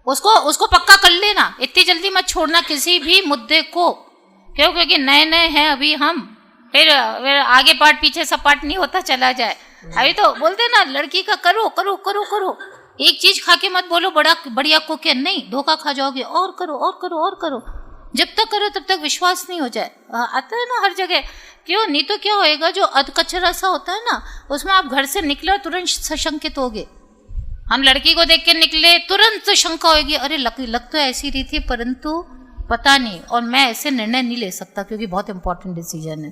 उसको पक्का कर लेना, इतनी जल्दी मत छोड़ना किसी भी मुद्दे को। क्यों? क्योंकि नए हैं अभी हम, फिर आगे पार्ट पीछे सब पार्ट नहीं होता चला जाए। अभी तो बोलते ना लड़की का करो करो करो करो, एक चीज खा के मत बोलो बढ़िया को क्या, नहीं धोखा खा जाओगे, और करो और करो और करो। जब तक करो तब तक विश्वास नहीं हो जाए। आता है ना हर जगह। क्यों? नहीं तो क्या होएगा, जो अध कचरा सा होता है ना, उसमें आप घर से निकले तुरंत सशंकित होगे। हम लड़की को देख के निकले तुरंत शंका होगी, अरे लग तो ऐसी रही थी परंतु पता नहीं, और मैं ऐसे निर्णय नहीं ले सकता क्योंकि बहुत इंपॉर्टेंट डिसीजन है।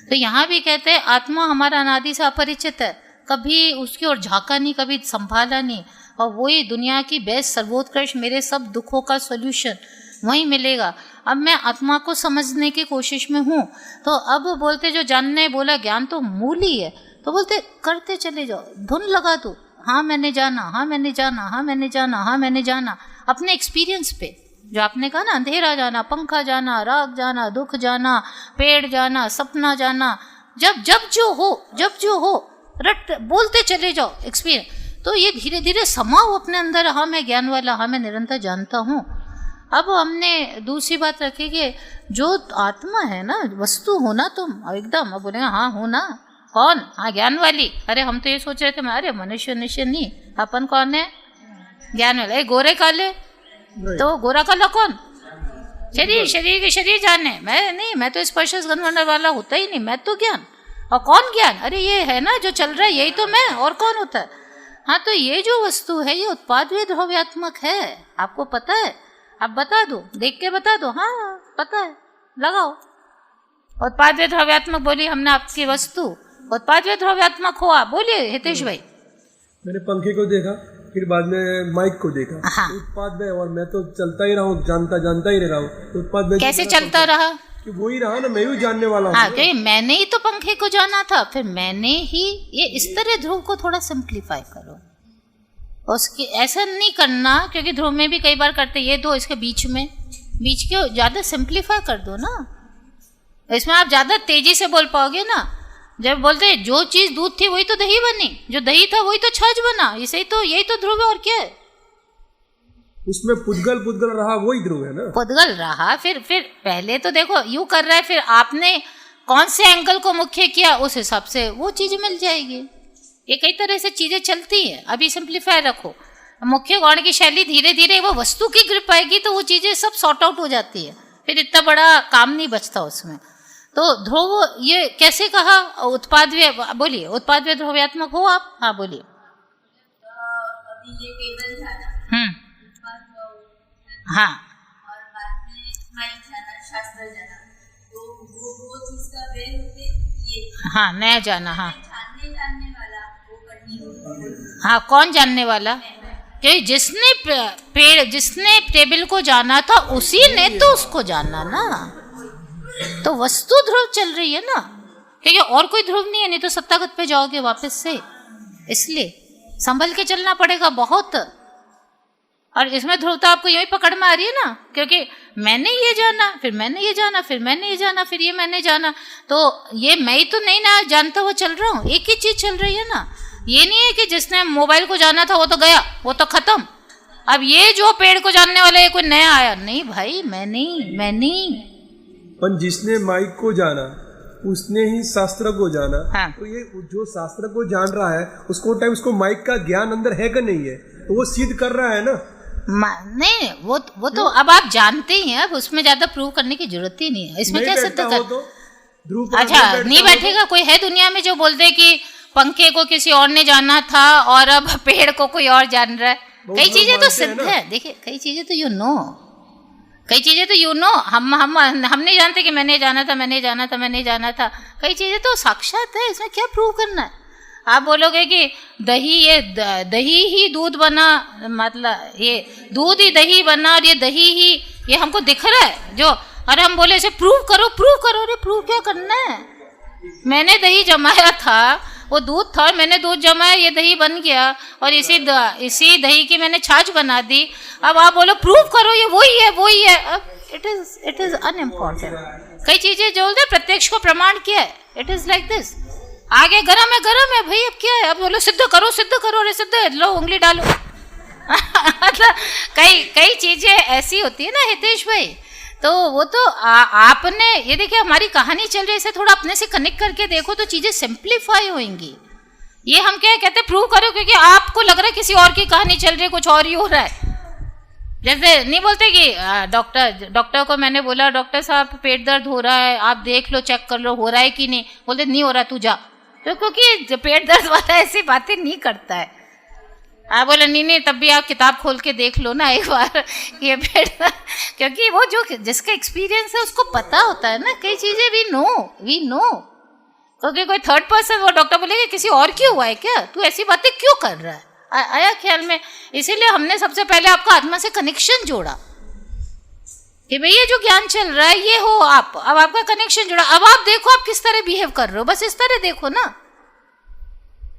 तो यहाँ भी कहते हैं आत्मा हमारा अनादि से अपरिचित है, कभी उसकी ओर झांका नहीं, कभी संभाला नहीं, और वही दुनिया की बेस्ट सर्वोत्कृष्ट मेरे सब दुखों का सोल्यूशन वहीं मिलेगा। अब मैं आत्मा को समझने की कोशिश में हूँ। तो अब बोलते जो जानने बोला ज्ञान तो मूल ही है, तो बोलते करते चले जाओ, धुन लगा दो, हाँ मैंने जाना, हाँ मैंने जाना, हाँ मैंने जाना, हाँ मैंने जाना, अपने एक्सपीरियंस पे। जो आपने कहा ना, अंधेरा जाना, पंखा जाना, राग जाना, दुख जाना, पेड़ जाना, सपना जाना, जब जो हो रट बोलते चले जाओ एक्सपीरियंस। तो ये धीरे धीरे समाओ अपने अंदर, हाँ मैं ज्ञान वाला, हाँ मैं निरंतर जानता हूँ। अब हमने दूसरी बात रखी कि जो आत्मा है ना, वस्तु हो ना तुम एकदम। अब बोलेंगे हाँ हो ना, कौन? हाँ ज्ञान वाली। अरे हम तो ये सोच रहे थे, अरे मनुष्य नहीं, अपन कौन है? ज्ञान वाला। गोरे काले, तो गोरा काला कौन? शरीर के शरीर जाने, मैं नहीं, मैं तो स्पर्श गंध वाला होता ही नहीं, मैं तो ज्ञान। और कौन ज्ञान? अरे ये है ना जो चल रहा है, यही तो मैं, और कौन होता है? हाँ, तो ये जो वस्तु है ये उत्पाद वे द्रव्यात्मक है, आपको पता है? आप बता दो, देख के बता दो, हाँ पता है, लगाओ। उत्पाद वे द्रव्यात्मक बोली हमने आपकी वस्तु, उत्पाद वे द्रव्यात्मक हो। आप बोलिए हितेश भाई। मैंने पंखे को देखा, फिर बाद में माइक को देखा। हाँ। उत्पाद में, और मैं तो चलता ही रहा हूँ, जानता ही रहा हूँ। उत्पाद में कैसे चलता रहा? कि वो ही रहा ना, मैं भी जानने वाला हूँ। हाँ, क्योंकि मैंने ही तो पंखे को जाना था, फिर मैंने ही ये इस तरह ध्रुव को थोड़ा सिंप्लीफाई करो। उसकी ऐसा नहीं करना, क्योंकि ध्रुव में भी कई बार करते ये दो इसके बीच के ज़्यादा सिंप्लीफाई कर दो ना, इसमें आप ज़्यादा तेजी से बोल पाओगे ना। जब बोलते जो चीज़ दूध थी वही तो दही बनी, जो दही था वही तो छाछ बना, यही तो ध्रुव है, और क्या है? उसमें पुद्गल रहा, वही ध्रुव है ना। पुद्गल रहा, फिर पहले तो देखो यूं कर रहा है, फिर आपने कौन से एंगल को मुख्य किया, उस हिसाब से वो चीज़ मिल जाएगी। ये कई तरह से चीज़ें चलती हैं। अभी सिंप्लीफाई रखो, मुख्य गौण की शैली, धीरे धीरे वो वस्तु की ग्रिप आएगी तो वो चीज़ें सब सॉर्ट आउट हो जाती है, फिर इतना बड़ा काम नहीं बचता उसमें। तो ध्रुव ये कैसे कहा, उत्पाद्य, बोलिए उत्पाद्य ध्रुव्यात्मक हो आप, हाँ बोलिए। अभी ये केवल जाना, हाँ, और बाद में माइक जाना, शास्त्र जाना, तो वो चीज का वे होते ये, हाँ नया जाना, हाँ जानने वाला वो करनी होती। हाँ, कौन जानने वाला, कि जिसने पेड़, जिसने टेबल को जाना था उसी ने तो उसको जाना ना, तो वस्तु ध्रुव चल रही है ना, क्योंकि और कोई ध्रुव नहीं है, नहीं तो सत्तागत पे जाओगे वापस से, इसलिए संभल के चलना पड़ेगा बहुत। और इसमें ध्रुवता आपको यही पकड़ में आ रही है ना, क्योंकि मैंने ये जाना, फिर मैंने ये जाना, फिर मैंने ये जाना, फिर ये मैंने जाना, तो ये मैं ही तो नहीं ना जानता हुआ चल रहा हूँ, एक ही चीज चल रही है ना। ये नहीं है कि जिसने मोबाइल को जाना था वो तो गया, वो तो खत्म, अब ये जो पेड़ को जानने वाला है कोई नया आया, नहीं भाई मैं नहीं। पर जिसने माइक को जाना उसने ही शास्त्र को जाना। हाँ। तो ये जो शास्त्र को जान रहा है उसको टाइम उसको माइक का ज्ञान अंदर है कि नहीं है, तो वो सिद्ध कर रहा है ना। नहीं वो तो अब आप जानते ही हैं, अब उसमें ज्यादा प्रूव करने की जरूरत ही नहीं है, इसमें क्या सिद्ध कर, तो अच्छा नहीं बैठेगा। कोई है दुनिया में जो बोलते कि पंखे को किसी और ने जाना था और अब पेड़ को कोई और जान रहा है। कई चीजें तो सिद्ध है, देखिए कई चीजें तो कई चीजें तो हम नहीं जानते कि मैंने जाना था। कई चीजें तो साक्षात है, इसमें क्या प्रूव करना है। आप बोलोगे कि दही ही दूध बना, मतलब ये दूध ही दही बना और ये दही ही ये हमको दिख रहा है जो, अरे हम बोले इसे प्रूव करो, अरे प्रूव क्या करना है, मैंने दही जमाया था, वो दूध था, मैंने दूध जमाया, ये दही बन गया और इसी दही की मैंने छाछ बना दी। अब आप बोलो प्रूव करो ये वही है, अब इट इज अनइम्पॉर्टेंट। कई चीजें जो बोलते प्रत्यक्ष को प्रमाण किया है, इट इज लाइक दिस। आगे गरम है भाई, अब क्या है, अब बोलो सिद्ध करो, अरे सिद्ध है, लो उंगली डालो। मतलब कई चीजें ऐसी होती है ना हितेश भाई, तो वो तो आपने ये देखिए हमारी कहानी चल रही है, इसे थोड़ा अपने से कनेक्ट करके देखो तो चीजें सिंप्लीफाई होंगी। ये हम क्या कहते हैं प्रूव करो, क्योंकि आपको लग रहा है किसी और की कहानी चल रही है, कुछ और ही हो रहा है। जैसे नहीं बोलते कि डॉक्टर को मैंने बोला डॉक्टर साहब पेट दर्द हो रहा है, आप देख लो, चेक कर लो हो रहा है कि नहीं, बोलते नहीं हो रहा तू जा, तो क्योंकि पेट दर्द वाला ऐसी बातें नहीं करता है। आप बोले नहीं तब भी आप किताब खोल के देख लो ना एक बार ये पेट, क्योंकि वो जो जिसका एक्सपीरियंस है उसको पता होता है ना कई चीजें, वी नो। क्योंकि कोई थर्ड पर्सन वो डॉक्टर बोलेगा किसी और की हुआ है क्या, तू ऐसी बातें क्यों कर रहा है, आया ख्याल में। इसीलिए हमने सबसे पहले आपका आत्मा से कनेक्शन जोड़ा कि भाई ये जो ज्ञान चल रहा है ये हो आप, अब आपका कनेक्शन जुड़ा, अब आप देखो आप किस तरह बिहेव कर रहे हो, बस इस तरह देखो ना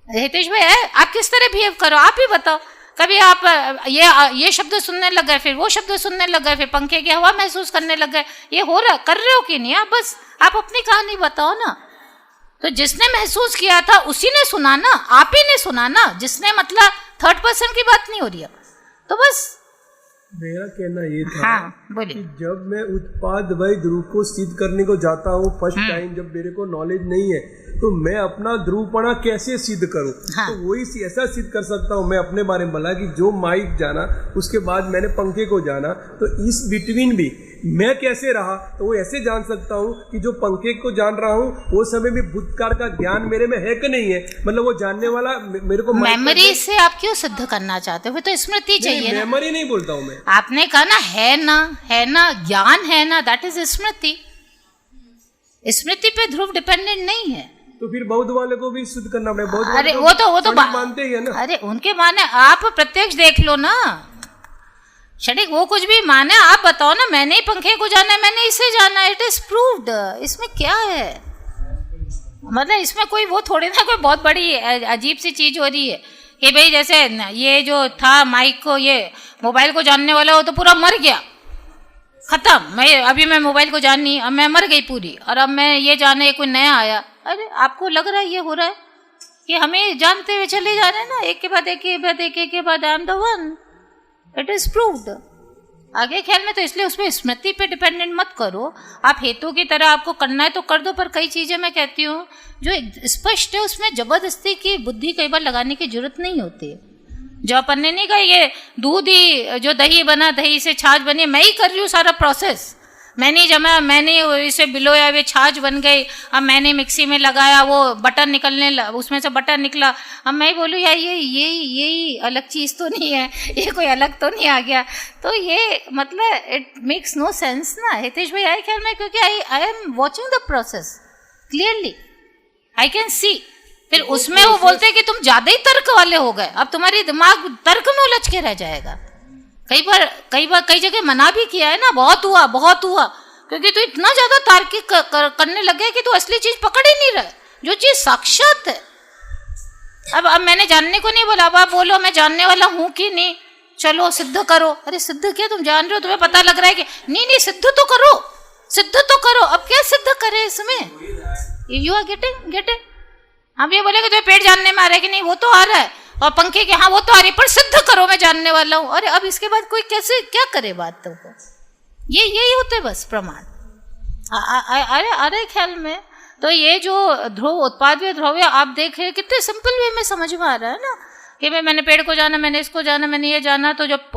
हितेश भाई, आप किस तरह बिहेव करो आप ही बताओ। कभी आप ये शब्द सुनने लग गए, फिर वो शब्द सुनने लग गए, फिर पंखे की हवा महसूस करने लग गए, ये हो रहा कर रहे हो कि नहीं, आप बस आप अपनी कहानी बताओ ना। तो जिसने महसूस किया था उसी ने सुना ना, आप ही ने सुना ना, जिसने मतलब थर्ड पर्सन की बात नहीं हो रही है, तो बस मेरा कहना ये था। हाँ, बोलिए। कि जब मैं उत्पाद वही ध्रुव को सिद्ध करने को जाता हूँ फर्स्ट टाइम, जब मेरे को नॉलेज नहीं है तो मैं अपना ध्रुवपना कैसे सिद्ध करूँ। हाँ। तो वही ऐसा सिद्ध कर सकता हूँ मैं अपने बारे में बोला कि जो माइक जाना उसके बाद मैंने पंखे को जाना, तो इस बिटवीन भी मैं कैसे रहा, तो वो ऐसे जान सकता हूँ कि जो पंखे को जान रहा हूँ वो समय में भूतकाल का ज्ञान मेरे में है कि नहीं है, मतलब वो जानने वाला मेरे को मेमोरी से आप क्यों सिद्ध करना चाहते हो, तो स्मृति चाहिए ना। मेमोरी नहीं बोलता हूँ मैं, आपने कहा ना है ना ज्ञान है ना, दैट इज स्मृति। स्मृति पे ध्रुव डिपेंडेंट नहीं है, तो फिर बौद्ध वाले को भी शुद्ध करना पड़ेगा। बौद्ध अरे वो तो मानते ही है ना। अरे उनके माने आप प्रत्यक्ष देख लो ना, क्षणिक वो कुछ भी माने, आप बताओ ना मैंने ही पंखे को जाना है, मैंने इसे जाना है, इट इज प्रूव्ड। इसमें क्या है, मतलब इसमें कोई वो थोड़ी ना कोई बहुत बड़ी अजीब सी चीज हो रही है कि भाई जैसे ये जो था माइक को, ये मोबाइल को जानने वाला वो तो पूरा मर गया, खत्म, अभी मैं मोबाइल को जाननी, अब मैं मर गई पूरी, और अब मैं ये जाने कोई नया आया। अरे आपको लग रहा है ये हो रहा है कि हमें जानते हुए चले जा रहे हैं ना, एक के बाद I am the one, it is proved. आगे ख्याल में तो इसलिए उसमें स्मृति पे डिपेंडेंट मत करो, आप हेतु की तरह आपको करना है तो कर दो, पर कई चीजें मैं कहती हूँ जो स्पष्ट है उसमें जबरदस्ती की बुद्धि कई बार लगाने की जरूरत नहीं होती है। जो अपन ने नहीं कहा ये दूध ही जो दही बना, दही से छाछ बनी, मैं ही कर रही हूँ सारा प्रोसेस, मैंने जमा, मैंने इसे बिलोया, वे छाछ बन गई, अब मैंने मिक्सी में लगाया, वो बटर निकलने उसमें से बटर निकला, अब मैं बोलूँ यार ये अलग चीज़ तो नहीं है, ये कोई अलग तो नहीं आ गया। तो ये मतलब इट मेक्स नो सेंस ना हितेश भाई, आए ख्याल में, क्योंकि I am watching the process clearly, I can see. फिर उसमें वो बोलते हैं कि तुम ज्यादा ही तर्क वाले हो गए, अब तुम्हारी दिमाग तर्क में उलझ के रह जाएगा। कई बार कई जगह मना भी किया है ना, बहुत हुआ, क्योंकि तू इतना ज्यादा तार्किक करने लग गया कि तू असली चीज पकड़ ही नहीं रहा, जो चीज साक्षात है। अब मैंने जानने को नहीं बोला, अब आप बोलो मैं जानने वाला हूं कि नहीं, चलो सिद्ध करो। अरे सिद्ध क्या, तुम जान रहे हो, तुम्हें पता लग रहा है कि नहीं सिद्ध तो करो। अब क्या सिद्ध करे इसमें, यू आर गेटिंग। हम ये बोले कि तुम्हें पेट जानने में आ रहा है कि नहीं, वो तो आ रहा है, और पंखे के हाँ वो तो आ रही, पर सिद्ध करो मैं जानने वाला हूँ। अरे अब इसके बाद कोई कैसे क्या करे बात तुमको, यही होते बस प्रमाण। अरे ख्याल में तो ये जो ध्रुव उत्पाद व ध्रुव्य आप देख रहे कितने सिंपल वे में समझ में आ रहा है ना, कि मैंने पेड़ को जाना, मैंने इसको जाना, मैंने ये जाना। तो जब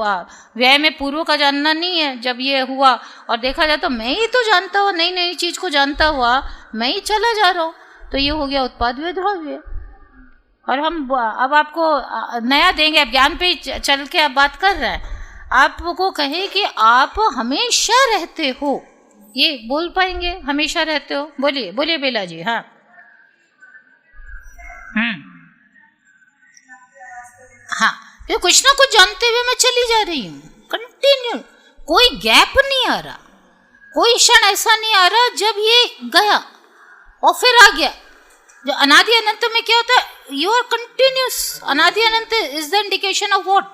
व्यय में पूर्व का जानना नहीं है, जब ये हुआ और देखा जाए तो मैं ही तो जानता हुआ, नई चीज को जानता हुआ मैं ही चला जा रहा हूँ, तो ये हो गया उत्पाद व ध्रुव्य। और हम अब आपको नया देंगे, अब ज्ञान पे चल के आप बात कर रहे हैं, आपको कहे कि आप हमेशा रहते हो, ये बोल पाएंगे हमेशा रहते हो? बोलिए बेला जी। हाँ हाँ, ये कुछ ना कुछ जानते हुए मैं चली जा रही हूँ कंटिन्यू, कोई गैप नहीं आ रहा, कोई क्षण ऐसा नहीं आ रहा जब ये गया और फिर आ गया। जो अनादि अनंत में क्या होता है, यू आर कंटिन्यूस। अनादि अनंत is the indication of what,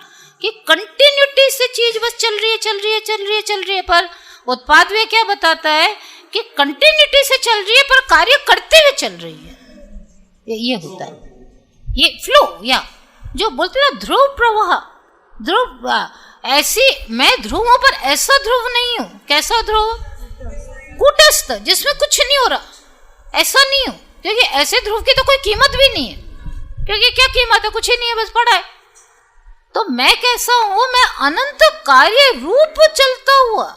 कि कंटिन्यूटी से चीज बस चल रही है। पर उत्पाद वे क्या बताता है कि कंटिन्यूटी से चल रही है पर कार्य करते हुए चल रही है, ये होता है, ये फ्लो। या जो बोलते हैं ध्रुव प्रवाह, ध्रुव ऐसी, मैं ध्रुव हूं पर ऐसा ध्रुव नहीं हूं। कैसा ध्रुव? कूटस्थ, जिसमें कुछ नहीं हो रहा, ऐसा नहीं हूं, क्योंकि ऐसे ध्रुव की तो कोई कीमत भी नहीं है, क्योंकि क्या कीमत है, कुछ ही नहीं है, बस पड़ा है। तो मैं कैसा हूं, मैं अनंत कार्य रूप चलता हुआ,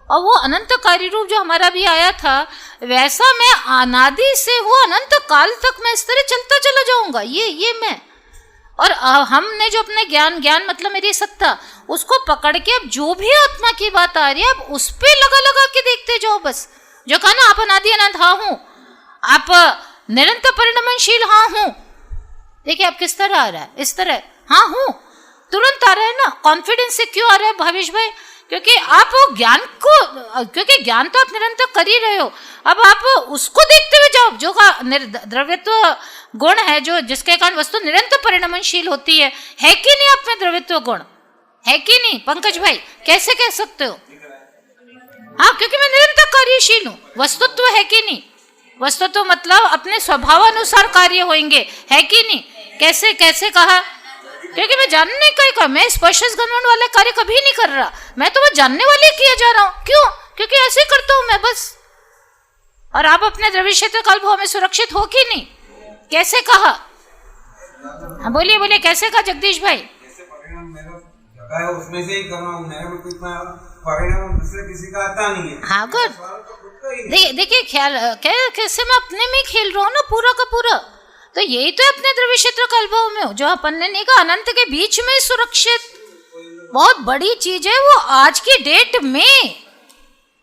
और वो अनंत कार्य रूप जो हमारा भी आया था, वैसा मैं अनादि से हूँ, अनंत काल तक मैं इस तरह चलता चला जाऊंगा, ये मैं। और हमने जो अपने ज्ञान मतलब मेरी सत्ता, उसको पकड़ के अब जो भी आत्मा की बात आ रही है, अब उस पे लगा के देखते जाओ बस। जो कहा ना, आप अनादि अनंत हाँ हूं, आप निरंतर परिणमनशील हाँ हूं, देखिए आप किस तरह आ रहा है, इस तरह हाँ हूं, तुरंत आ रहा है ना। कॉन्फिडेंस से क्यों आ रहा है भावेश भाई? क्योंकि आप वो ज्ञान को, क्योंकि ज्ञान तो आप निरंतर कर ही रहे हो, अब आप उसको देखते हुए जाओ, जो का द्रव्यत्व गुण है, जो जिसके कारण वस्तु निरंतर परिणमनशील होती है कि नहीं? आप में द्रव्यत्व गुण है कि नहीं पंकज भाई? कैसे कह सकते हो? हाँ, क्योंकि मैं निरंतर कार्यशील हूँ। वस्तुत्व है कि नहीं? वस्तुत्व मतलब अपने स्वभावानुसार कार्य होंगे, है कि नहीं? कैसे कहा? क्योंकि मैं जानने का ही कहा, मैं स्पर्श गमन वाले कार्य कभी नहीं कर रहा, मैं तो वो जानने वाले किया जा रहा हूँ। क्यों? क्योंकि ऐसे करता हूँ मैं बस। और आप अपने द्रव्य क्षेत्र काल भाव में सुरक्षित हो कि नहीं? कैसे कहा? हाँ बोलिए कैसे कहा जगदीश भाई? जैसे परिणाम मेरा जगह है उसमें से ही कर रहा हूँ, मेरे में कोई इतना परिणाम दूसरे किसी का आता नहीं है। हाँ गुड। देखिए ख्याल कैसे मैं अपने में खेल रहा हूँ ना पूरा का पूरा, तो यही तो अपने द्रव्य क्षेत्र का अनुभव में हो, जो अपन ने नहीं कहा अनंत के बीच में सुरक्षित, बहुत बड़ी चीज है वो आज की डेट में।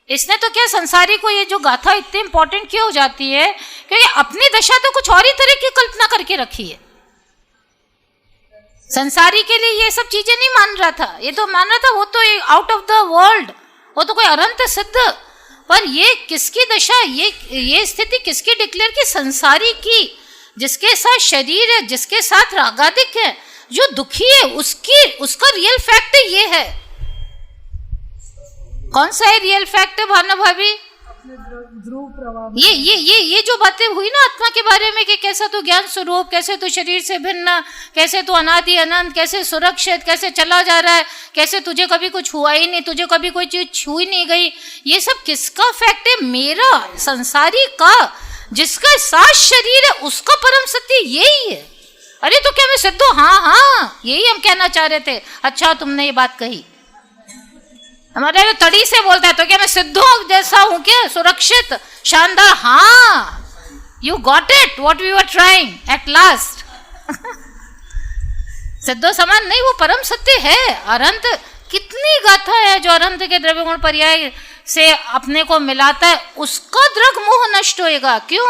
इसने तो क्या संसारी को ये जो गाथा इतनी इंपॉर्टेंट क्यों हो जाती है? क्योंकि अपनी दशा तो कुछ और ही तरह की कल्पना करके रखी है। संसारी के लिए ये सब चीजें नहीं मान रहा था, ये तो मान रहा था वो तो आउट ऑफ द वर्ल्ड, वो तो कोई अनंत सिद्ध। पर ये किसकी दशा, ये स्थिति किसकी डिक्लेयर की? संसारी की, जिसके साथ शरीर है, जिसके साथ रागादिक है, जो दुखी है, उसका रियल फैक्ट ये है। कौन सा है रियल फैक्ट भावना भाभी? ध्रुव प्रवाह। ये जो बातें हुई ना आत्मा के बारे में, कि कैसा तू ज्ञान स्वरूप, कैसे तू शरीर से भिन्न, कैसे तू अनादि अनंत, कैसे सुरक्षित, कैसे चला जा रहा है, कैसे तुझे कभी कुछ हुआ ही नहीं, तुझे कभी कोई चीज छू ही नहीं गई, ये सब किसका फैक्ट है? मेरा, संसारी का, जिसका साथ शरीर है, उसका परम सत्य यही है। अरे तो क्या मैं सिद्ध हूं? हाँ, यही हम कहना चाह रहे थे। अच्छा तुमने ये बात कही, हमारे वो तड़ी से बोलता है तो क्या मैं सिद्धों जैसा हूं क्या, सुरक्षित, शानदार? हाँ, you got it what we were trying at last. सिद्धो समान नहीं, वो परम सत्य है। अनंत कितनी गाथा है जो अनंत के द्रव्य गुण पर्याय से अपने को मिलाता है, उसका दृग मोह नष्ट होएगा। क्यों?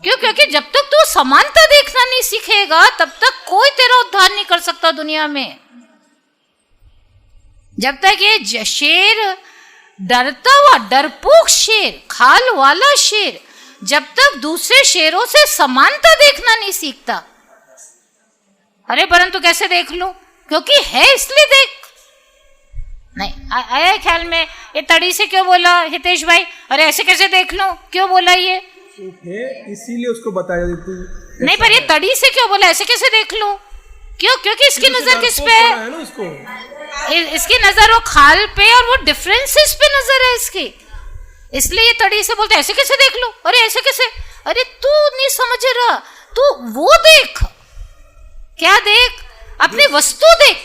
क्योंकि जब तक तू समानता देखना नहीं सीखेगा तब तक कोई तेरा उद्धार नहीं कर सकता दुनिया में। जब तक ये शेर, डरता हुआ डरपोक शेर, खाल वाला शेर, जब तक दूसरे शेरों से समानता देखना नहीं सीखता, अरे परंतु कैसे देख लूं, क्योंकि है इसलिए देख, नहीं आया ख्याल में। ये तड़ी से क्यों बोला हितेश भाई? अरे ऐसे कैसे देख लूं, क्यों बोला ये? इसीलिए उसको बताया तू। नहीं, पर ये तड़ी से क्यों बोला ऐसे कैसे देख लूं? क्यों? क्योंकि इसकी नजर किस पे है? इसकी नजर वो खाल पे और वो डिफरेंसेस पे नजर है इसकी, इसलिए ये तड़ी से बोलते ऐसे कैसे देख लो। अरे ऐसे कैसे? अरे तू नहीं समझ रहा, तू वो देख। क्या देख? अपनी वस्तु देख।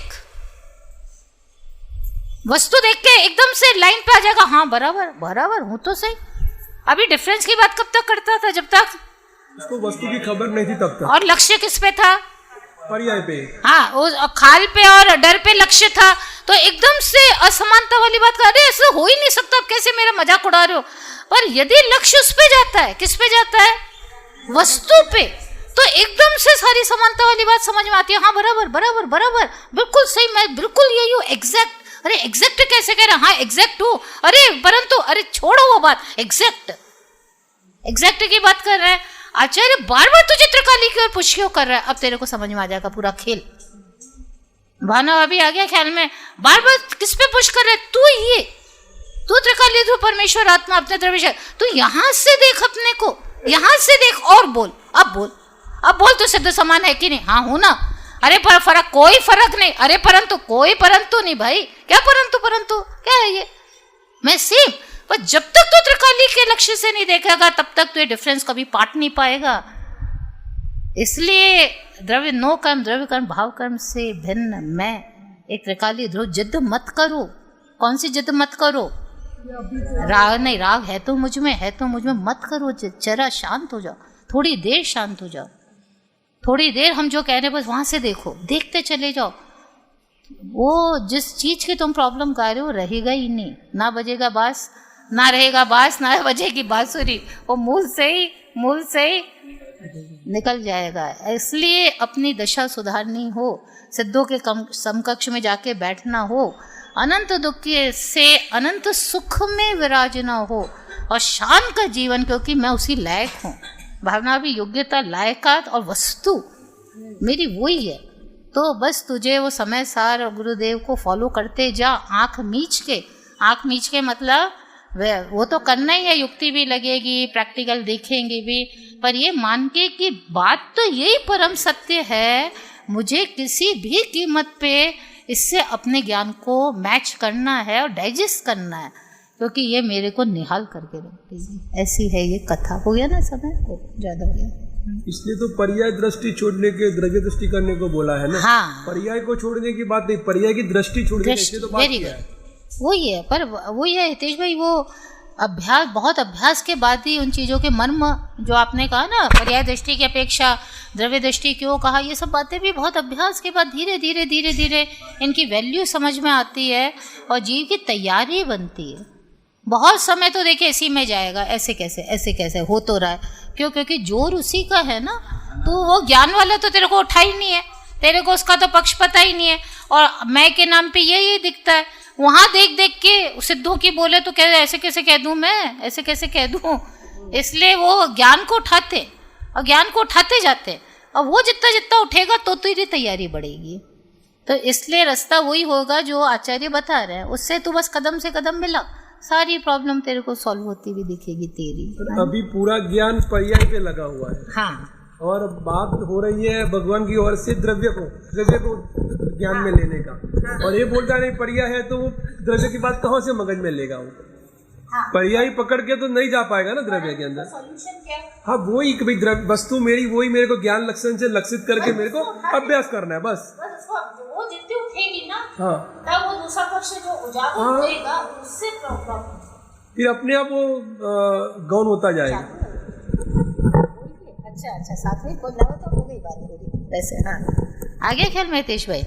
वस्तु देख के एकदम से लाइन पे आ जाएगा, हाँ बराबर बराबर हूं तो सही। अभी डिफरेंस की बात कब तक करता था? जब तक उसको वस्तु की खबर नहीं थी तब तक। और लक्ष्य किस पे था? पर्याय पे। हाँ, वो खाल पे और डर पे लक्ष्य था, तो एकदम से असमानता वाली बात कर रहे, ऐसा हो ही नहीं सकता, कैसे मेरा मजाक उड़ा रहे हो? पर यदि लक्ष्य उस पे जाता है, किस पे जाता है? वस्तु पे, तो एकदम से सारी समानता वाली बात समझ में आती है। हाँ बराबर बराबर बराबर, बिल्कुल सही, मैं बिल्कुल यही हूँ, एग्जैक्ट। अरे एग्जैक्ट कैसे कह रहा? हाँ एग्जैक्ट हूँ। अरे परंतु अरे छोड़ो वो बात, एग्जैक्ट एग्जैक्ट की बात कर रहे हैं। आचार्य बार बार तुझे त्रिकाली की ओर पुश क्यों कर रहा है? अब तेरे को समझ में आ जाएगा पूरा खेल। भाना अभी आ गया ख्याल में, बार बार किस पे पुश कर रहा है? तू त्रिकाली, तू परमेश्वर आत्मा अपने द्रव्य, तू यहां से देख अपने को, यहां से देख और बोल। अब बोल तो सिद्ध समान है कि नहीं? हाँ हूं ना। अरे पर फर्क, कोई फर्क नहीं। अरे परंतु, कोई परंतु नहीं भाई। क्या परंतु क्या है ये? मैं सेम। पर जब तक तू त्रिकाली के लक्ष्य से नहीं देखेगा तब तक तू ये डिफरेंस कभी पाट नहीं पाएगा। इसलिए द्रव्य नो कर्म, द्रव्य कर्म भाव कर्म से भिन्न मैं एक त्रिकाली ध्रुव। जिद मत करो। कौन सी जिद मत करो? राग नहीं, राग है तो मुझ में, है तो मुझ में, मत करो। जरा शांत हो जाओ, थोड़ी देर शांत हो जाओ, थोड़ी देर हम जो कह रहे हैं बस वहां से देखो, देखते चले जाओ। वो जिस चीज की तुम प्रॉब्लम कर रहे हो रहेगा ही नहीं। ना बजेगा बांस, ना रहेगा बांस, ना बजेगी बांसुरी, वो मूल से ही निकल जाएगा। इसलिए अपनी दशा सुधारनी हो, सिद्धों के समकक्ष में जाके बैठना हो, अनंत दुख से अनंत सुख में विराजना हो और शान का जीवन, क्योंकि मैं उसी लायक हूँ। भावना भी योग्यता, लायकात और वस्तु मेरी वही है। तो बस तुझे वो समय सार और गुरुदेव को फॉलो करते जा, आँख मीच के मतलब वो तो करना ही है, युक्ति भी लगेगी, प्रैक्टिकल देखेंगे भी, पर ये मान के कि बात तो यही परम सत्य है, मुझे किसी भी कीमत पे इससे अपने ज्ञान को मैच करना है और डाइजेस्ट करना है, क्योंकि ये मेरे को निहाल करके रखती है। ऐसी है ये कथा। हो गया ना समय? ज़्यादा हो गया। इसलिए तो पर्याय दृष्टि छोड़ने के द्रव्य दृष्टि करने को बोला है ना। हाँ, पर्याय को छोड़ने की बात नहीं, पर्याय की दृष्टि छोड़ने की तो बात है। वही है, पर वही है हितेश भाई, वो अभ्यास, बहुत अभ्यास के बाद ही उन चीज़ों के मर्म, जो आपने कहा ना पर्याय दृष्टि की अपेक्षा द्रव्य दृष्टि क्यों कहा, ये सब बातें भी बहुत अभ्यास के बाद धीरे धीरे इनकी वैल्यू समझ में आती है और जीव की तैयारी बनती है। बहुत समय तो देखिए इसी में जाएगा, ऐसे कैसे हो तो रहा है। क्यों? क्योंकि जोर उसी का है ना। तो वो ज्ञान वाला तो तेरे को उठा ही नहीं है, तेरे को उसका तो पक्ष पता ही नहीं है, और मैं के नाम पे यही दिखता है। वहाँ देख के सिद्धों की बोले तो क्या ऐसे कैसे कह दूँ मैं, ऐसे कैसे कह दूँ? इसलिए वो ज्ञान को उठाते और ज्ञान को उठाते जाते, और वो जितना उठेगा तो तेरी तैयारी बढ़ेगी। तो इसलिए रास्ता वही होगा जो आचार्य बता रहे हैं, उससे तू बस कदम से कदम मिला, सारी प्रॉब्लम तेरे को सॉल्व होती हुई दिखेगी तेरी। अभी पूरा ज्ञान पर्याय पे लगा हुआ है। हाँ, और बात हो रही है भगवान की ओर से द्रव्य को ज्ञान में लेने का, और ये बोलता नहीं पर्याय है, तो वो द्रव्य की बात कहाँ से मगज में लेगा? वो पर्याय पकड़ के तो नहीं जा पाएगा ना द्रव्य के अंदर। हाँ वही कि भाई द्रव्य वस्तु मेरी, वही मेरे को ज्ञान लक्षण से लक्षित करके मेरे को अभ्यास करना है बस। वो जितनी उठेगी ना, हाँ, तब वो दूसरा पक्ष जो उजागर हाँ। होएगा उससे प्रॉब्लम फिर अपने आप वो गौन होता जाएगा। अच्छा अच्छा साथ में बोल रहा तो हो गई बात पूरी वैसे। हाँ आगे ख्याल महेश भाई।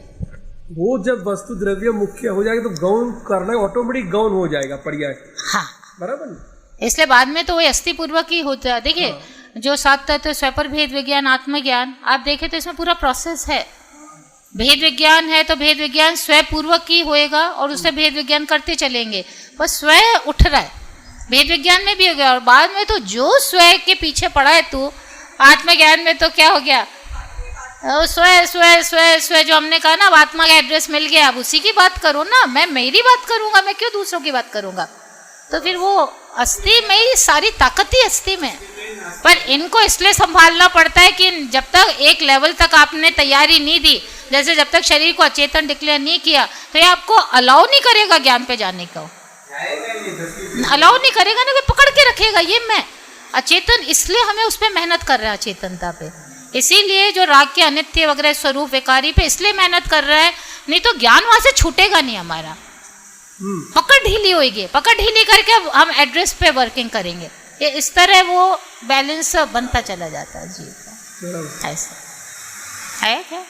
वो जब वस्तु द्रव्य मुख्य हो जाएगा तो गौन करना ऑटोमेटिक गौन हो जाएगा पर्याय। हाँ बराबर ना? इसलिए बाद में तो वो अस्थि पूर्वक ही होता है। देखिए जो सात तत्व स्वपर भेद विज्ञान आत्मज्ञान आप देखें तो इसमें पूरा प्रोसेस है। भेद विज्ञान है तो भेद विज्ञान स्वपूर्वक ही होएगा और उससे भेद विज्ञान करते चलेंगे। बस स्व उठ रहा है भेद विज्ञान में भी हो गया और बाद में तो जो स्व के पीछे पड़ा है तू आत्मज्ञान में तो क्या हो गया स्व स्व स्व स्व जो हमने कहा ना अब आत्मा का एड्रेस मिल गया अब उसी की बात करो ना। मैं मेरी बात करूंगा मैं क्यों दूसरों की बात करूंगा। तो फिर वो अस्थि में ही सारी ताकत ही अस्थि में। पर इनको इसलिए संभालना पड़ता है कि जब तक एक लेवल तक आपने तैयारी नहीं दी जैसे जब तक शरीर को अचेतन डिक्लेयर नहीं किया तो ये आपको अलाउ नहीं करेगा ज्ञान पे जाने को। अलाउ नहीं करेगा ना पकड़ के रखेगा ये मैं अचेतन। इसलिए हमें उस पर मेहनत कर रहा है अचेतनता पे। इसीलिए जो राग के अनित्य वगैरह स्वरूप विकारी पे इसलिए मेहनत कर रहा है नहीं तो ज्ञान वहां से छूटेगा नहीं हमारा। पकड़ ढीली होगी पकड़ ढीली करके हम एड्रेस पे वर्किंग करेंगे। ये इस तरह वो बैलेंस बनता चला जाता है जी। ऐसा है क्या।